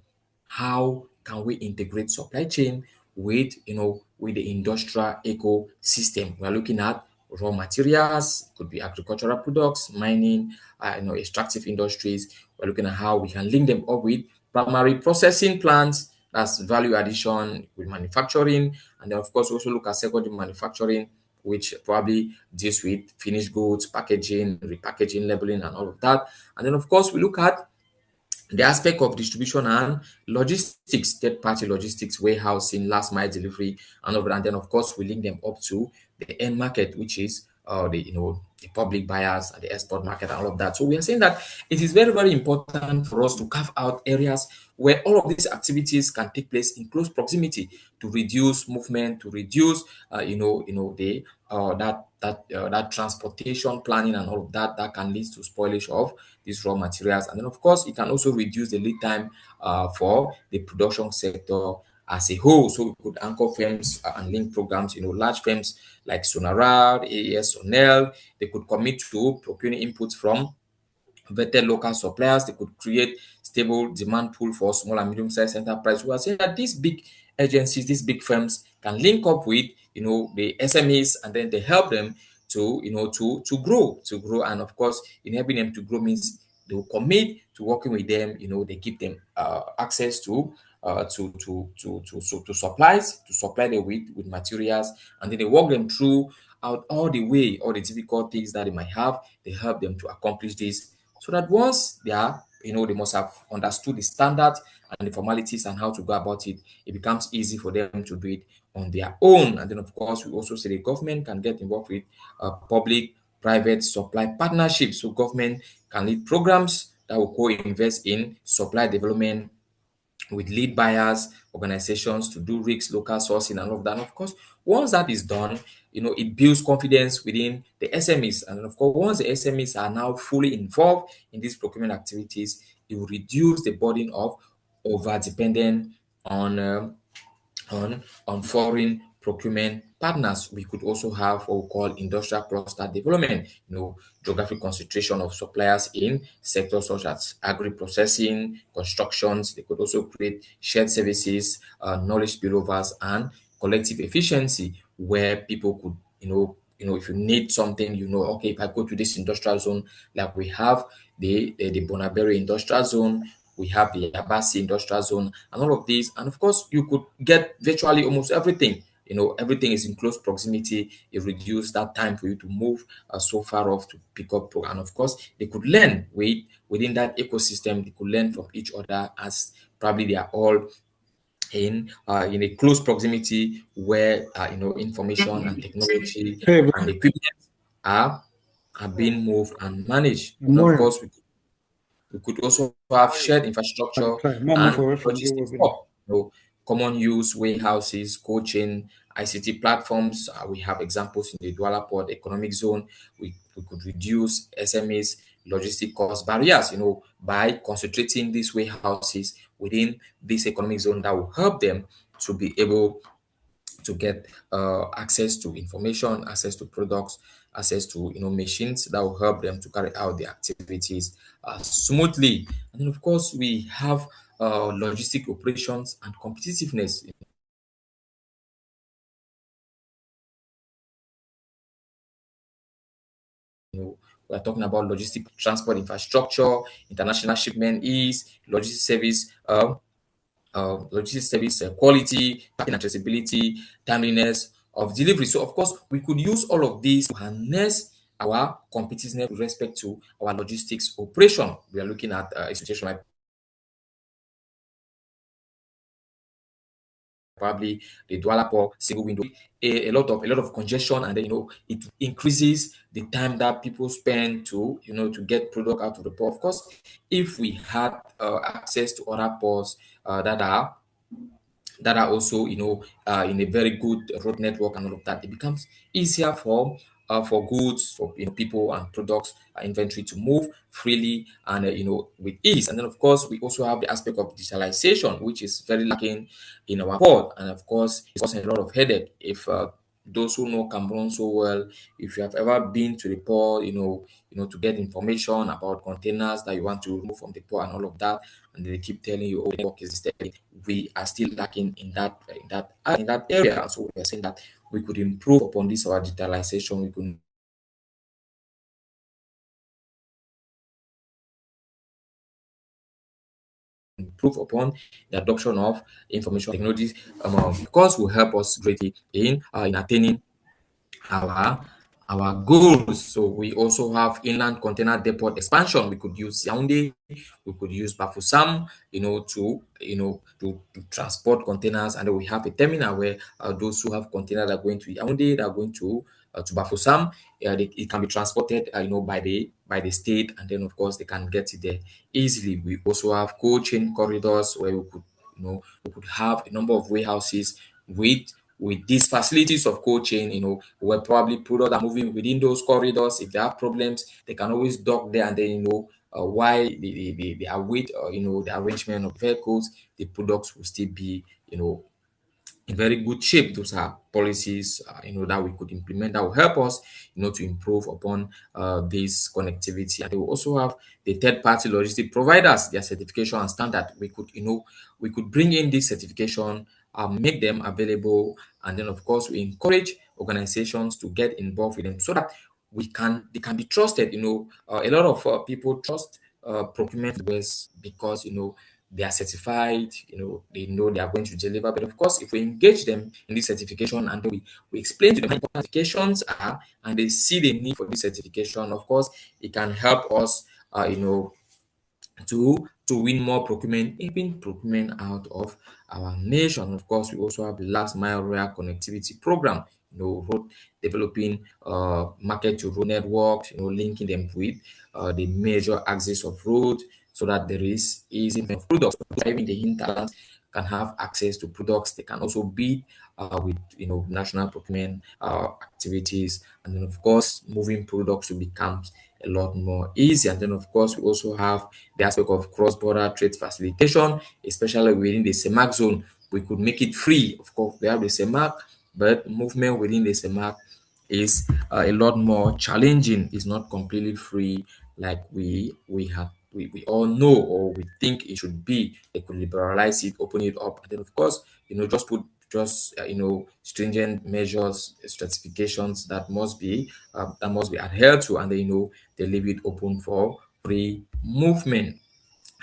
How can we integrate supply chain with the industrial ecosystem? We are looking at raw materials, could be agricultural products, mining, extractive industries. We're looking at how we can link them up with primary processing plants, that's value addition with manufacturing, and then of course also look at secondary manufacturing, which probably deals with finished goods, packaging, repackaging, labeling, and all of that. And then of course we look at the aspect of distribution and logistics, third-party logistics, warehousing, last mile delivery, and all that. And then of course we link them up to the end market, which is the public buyers and the export market and all of that. So we are saying that it is very, very important for us to carve out areas where all of these activities can take place in close proximity to reduce movement, to reduce that transportation planning and all of that can lead to spoilage of these raw materials. And then of course it can also reduce the lead time for the production sector as a whole. So we could anchor firms and link programs, large firms like Sonarad, AES, Sonel. They could commit to procuring inputs from vetted local suppliers. They could create stable demand pool for small and medium-sized enterprise. We are saying that these big agencies, these big firms can link up with the SMEs, and then they help them to grow. And of course, in helping them to grow means they will commit to working with them. They give them access to supplies, to supply them with materials, and then they walk them through out all the difficulties that they might have. They help them to accomplish this, so that once they are, they must have understood the standards and the formalities and how to go about it. It becomes easy for them to do it on their own. And then of course we also say the government can get involved with public-private supply partnerships. So government can lead programs that will co-invest in supply development with lead buyers, organizations to do risk local sourcing and all of that. And of course, once that is done, it builds confidence within the SMEs. And of course, once the SMEs are now fully involved in these procurement activities, it will reduce the burden of over-dependence on foreign procurement partners. We could also have what we call industrial cluster development, geographic concentration of suppliers in sectors such as agri-processing, constructions. They could also create shared services, knowledge spillovers, and collective efficiency, where people could, if you need something, okay, if I go to this industrial zone, like we have the Bonaberi industrial zone, we have the Abasi industrial zone, and all of these. And of course, you could get virtually almost everything. Everything is in close proximity. It reduces that time for you to move so far off to pick up. And of course, they could learn within that ecosystem. They could learn from each other, as probably they are all in a close proximity where information and technology and equipment are being moved and managed. And of course, we could also have shared infrastructure and logistics hub, common use warehouses, cold chain, ICT platforms. We have examples in the Douala Port economic zone. We could reduce SMEs logistic cost barriers, by concentrating these warehouses within this economic zone that will help them to be able to get access to information, access to products, access to machines that will help them to carry out the activities smoothly. And then of course we have logistic operations and competitiveness. We're talking about logistic transport infrastructure, international shipment ease, logistics service quality, tracking and traceability, timeliness of delivery. So of course, we could use all of these to harness our competitiveness with respect to our logistics operation. We are looking at a situation like probably the Douala single window, a lot of congestion, and then it increases the time that people spend to to get product out of the port. Of course, if we had access to other ports that are also in a very good road network and all of that, it becomes easier for goods, for people and products inventory to move freely and with ease. And then of course we also have the aspect of digitalization, which is very lacking in our port, and of course it's causing a lot of headache. If those who know Cameroon so well, if you have ever been to the port, to get information about containers that you want to remove from the port and all of that, and they keep telling you, oh, the work is steady. We are still lacking in that area. So we are saying that we could improve upon this, our digitalization. We could improve upon the adoption of information technologies, because will help us greatly in attaining our goals. So we also have inland container depot expansion. We could use Yaoundé, we could use Bafoussam, to transport containers, and then we have a terminal where those who have containers that are going to Yaoundé, that are going to Bafoussam, it can be transported, by the state, and then of course they can get it there easily. We also have cold chain corridors where we could have a number of warehouses with these facilities of cold chain, where probably products are moving within those corridors. If they have problems, they can always dock there, and then why they await the arrangement of vehicles, the products will still be in very good shape. Those are policies that we could implement that will help us to improve upon this connectivity. And we will also have the third-party logistic providers, their certification and standard. We could bring in this certification, make them available, and then of course we encourage organizations to get involved with them so that they can be trusted. A lot of people trust procurement because they are certified, they know they are going to deliver. But of course, if we engage them in this certification and we explain to them what certifications are, and they see the need for this certification, of course, it can help us, to win more procurement, even procurement out of our nation. Of course, we also have the last mile rail connectivity program, road developing market to road networks, linking them with the major axis of road, so that there is easy of products. Even the hinterlands can have access to products. They can also bid with national procurement activities, and then of course moving products will become a lot more easy. And then of course we also have the aspect of cross-border trade facilitation, especially within the CEMAC zone. We could make it free. Of course we have the CEMAC, but movement within the CEMAC is a lot more challenging. It's not completely free like we all know, or we think it should be. They could liberalize it, open it up, and then of course just put stringent measures, certifications that must be adhered to, and then they leave it open for free movement.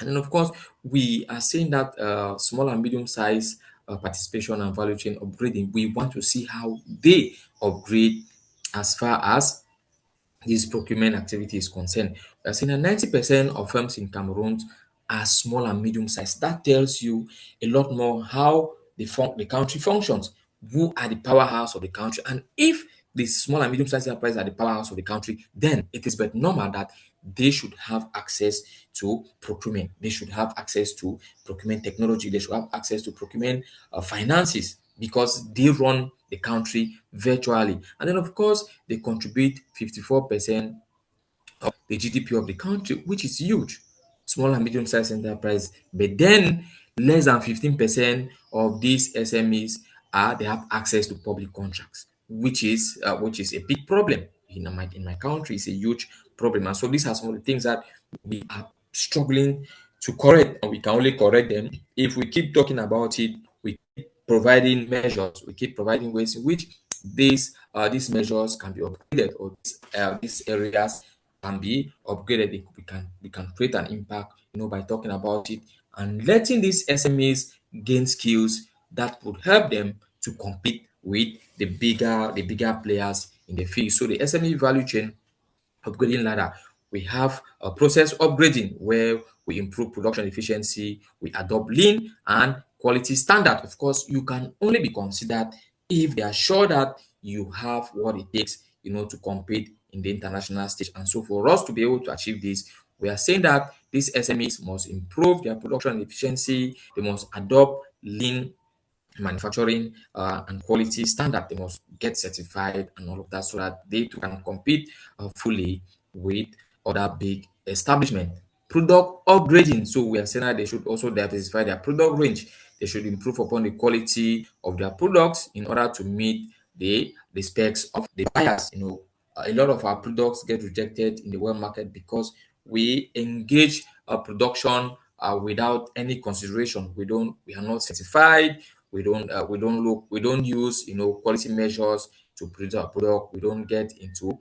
And then of course we are saying that small and medium size participation and value chain upgrading, we want to see how they upgrade as far as this procurement activity is concerned. We are seeing that 90% of firms in Cameroon are small and medium sized. That tells you a lot more how the country functions, who are the powerhouse of the country. And if the small and medium sized enterprises are the powerhouse of the country, then it is but normal that they should have access to procurement. They should have access to procurement technology. They should have access to procurement finances, because they run the country virtually. And then, of course, they contribute 54% of the GDP of the country, which is huge. Small and medium-sized enterprise. But then, less than 15% of these SMEs they have access to public contracts, which is a big problem in my country. It's a huge problem, and so these are some of the things that we are struggling to correct, and we can only correct them if we keep talking about it. We keep providing measures, we keep providing ways in which these measures can be upgraded, or these areas can be upgraded. We can create an impact, by talking about it and letting these SMEs gain skills that would help them to compete with the bigger players in the field. So the SME value chain upgrading ladder, we have a process upgrading where we improve production efficiency, we adopt lean and quality standard. Of course, you can only be considered if they are sure that you have what it takes, to compete in the international stage. And so for us to be able to achieve this, we are saying that these SMEs must improve their production efficiency, they must adopt lean manufacturing and quality standard. They must get certified and all of that, so that they too can compete fully with other big establishments. Product upgrading, so we are saying that they should also diversify their product range. They should improve upon the quality of their products in order to meet the specs of the buyers. A lot of our products get rejected in the world market because we engage production without any consideration. We are not certified. We don't use quality measures to produce our product. We don't get into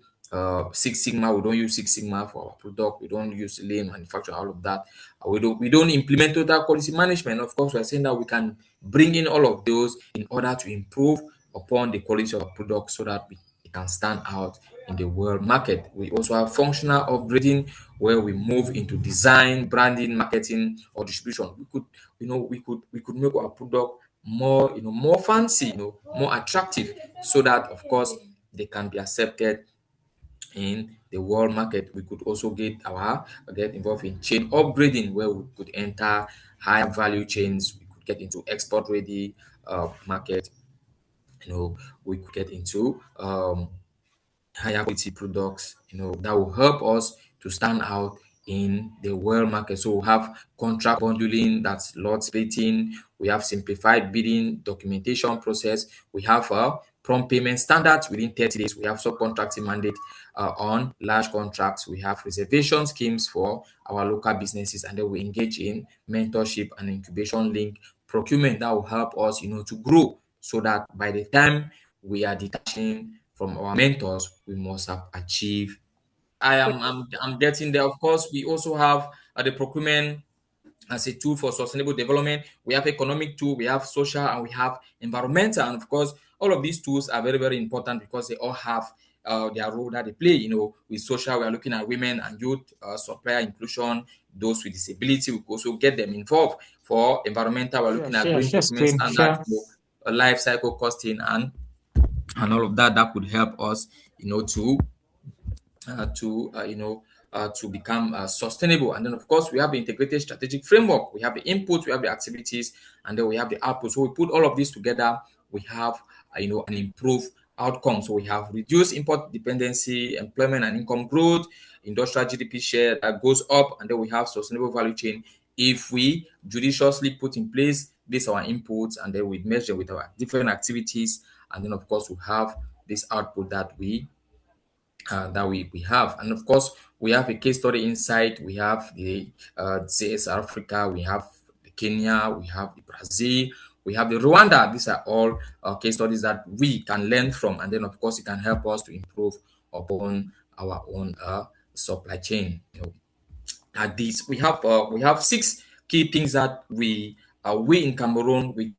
Six Sigma. We don't use Six Sigma for our product. We don't use lean manufacturing, all of that. We don't implement total quality management. Of course, we are saying that we can bring in all of those in order to improve upon the quality of our product, so that we can stand out in the world market. We also have functional upgrading, where we move into design, branding, marketing, or distribution. We could make our product more fancy, more attractive, so that of course they can be accepted in the world market. We could also get involved in chain upgrading, where we could enter higher value chains. We could get into export ready market. We could get into higher quality products, that will help us to stand out in the world market. So we have contract bundling, that's lot splitting. We have simplified bidding documentation process. We have prompt payment standards within 30 days. We have subcontracting mandate on large contracts. We have reservation schemes for our local businesses, and then we engage in mentorship and incubation link procurement that will help us, to grow, so that by the time we are detaching from our mentors, we must have achieved. I'm getting there. Of course, we also have the procurement as a tool for sustainable development. We have economic tool, we have social, and we have environmental. And of course, all of these tools are very, very important, because they all have their role that they play. With social, we are looking at women and youth, supplier inclusion, those with disability. We also get them involved. For environmental, we're looking at green procurement standards, life cycle costing, and all of that could help us, to become sustainable. And then, of course, we have the integrated strategic framework. We have the input, we have the activities, and then we have the output. So we put all of this together, we have, an improved outcome. So we have reduced import dependency, employment and income growth, industrial GDP share that goes up, and then we have sustainable value chain. If we judiciously put in place these our inputs, and then we measure with our different activities, and then of course we have this output that we have. And of course, we have a case study inside. We have the CS Africa, we have the Kenya, we have the Brazil, we have the Rwanda. These are all case studies that we can learn from, and then of course it can help us to improve upon our own supply chain. At this, we have 6 key things that we in Cameroon we.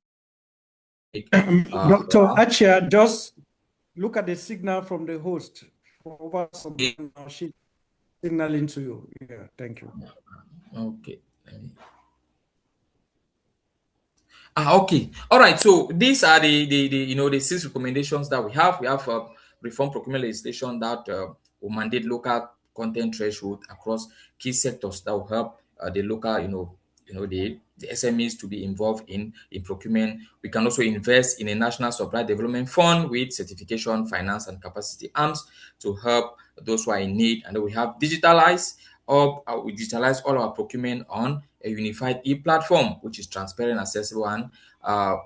Dr. Achia, just look at the signal from the host. Over some now, she's signaling to you. Yeah, thank you. Okay. Okay. All right. So these are the 6 recommendations that we have. We have reform procurement legislation that will mandate local content threshold across key sectors that will help the local, the SMEs to be involved in procurement. We can also invest in a national supply development fund with certification, finance, and capacity arms to help those who are in need. And then we have we digitalize all our procurement on a unified e-platform, which is transparent, accessible, and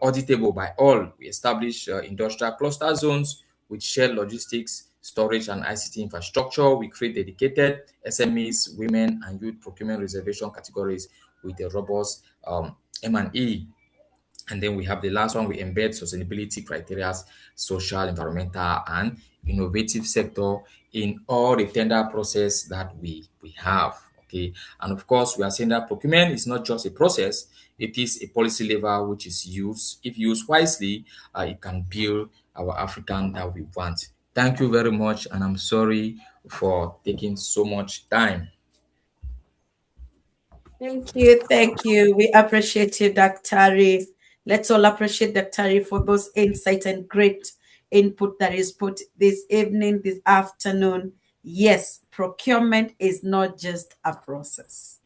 auditable by all. We establish industrial cluster zones with shared logistics, storage, and ICT infrastructure. We create dedicated SMEs, women, and youth procurement reservation categories with a robust M&E. And then we have the last one, we embed sustainability criteria, social, environmental, and innovative sector in all the tender process that we have. Okay. And of course, we are saying that procurement is not just a process, it is a policy lever which is used. If used wisely, it can build our African that we want. Thank you very much, and I'm sorry for taking so much time. Thank you. Thank you. We appreciate you, Dr. Let's all appreciate Dr. for those insights and great input that is put this evening, this afternoon. Yes, procurement is not just a process.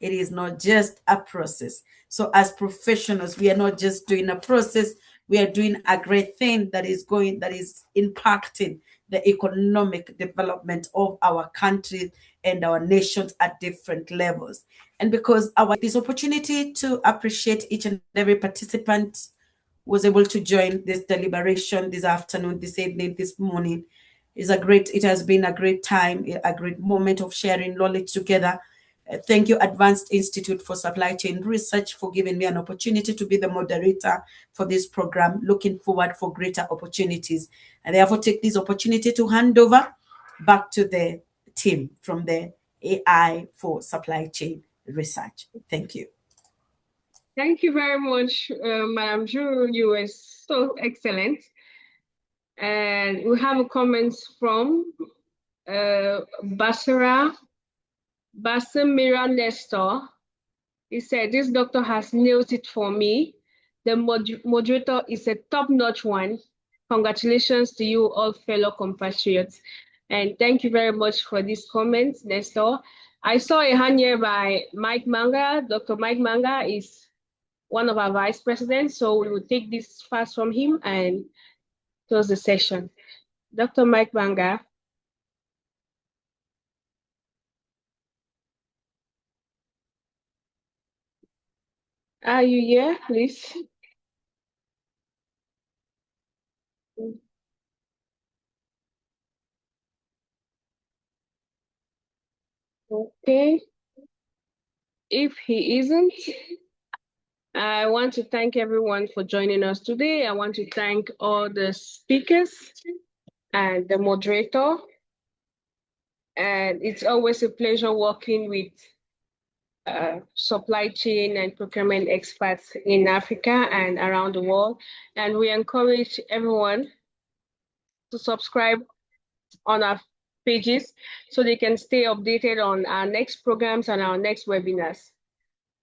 It is not just a process. So as professionals, we are not just doing a process, we are doing a great thing that is impacting the economic development of our country and our nations at different levels. And because this opportunity to appreciate each and every participant was able to join this deliberation this afternoon, this evening, this morning, it has been a great time, a great moment of sharing knowledge together. Thank you, Advanced Institute for Supply Chain Research, for giving me an opportunity to be the moderator for this program. Looking forward for greater opportunities. And therefore take this opportunity to hand over back to the team from the AI for Supply Chain Research. Thank you. Thank you very much, Madam 𝐏𝐻𝐜. You were so excellent. And we have a comment from Basamira Nestor. He said, this doctor has nailed it for me. The moderator is a top-notch one. Congratulations to you all, fellow compatriots. And thank you very much for this comment, Nestor. I saw a hand here by Mike Manga. Dr. Mike Manga is one of our vice presidents, so we will take this fast from him and close the session. Dr. Mike Manga. Are you here, please? Okay. If he isn't, I want to thank everyone for joining us today. I want to thank all the speakers and the moderator. And it's always a pleasure working with supply chain and procurement experts in Africa and around the world. And we encourage everyone to subscribe on our pages so they can stay updated on our next programs and our next webinars.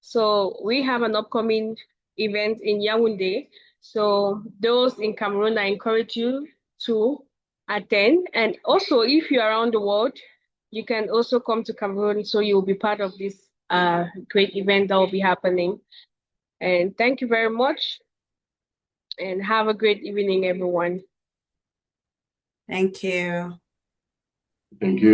So we have an upcoming event in Yaoundé. So those in Cameroon, I encourage you to attend. And also, if you're around the world, you can also come to Cameroon, so you'll be part of this great event that will be happening. And thank you very much. And have a great evening, everyone. Thank you. Thank you.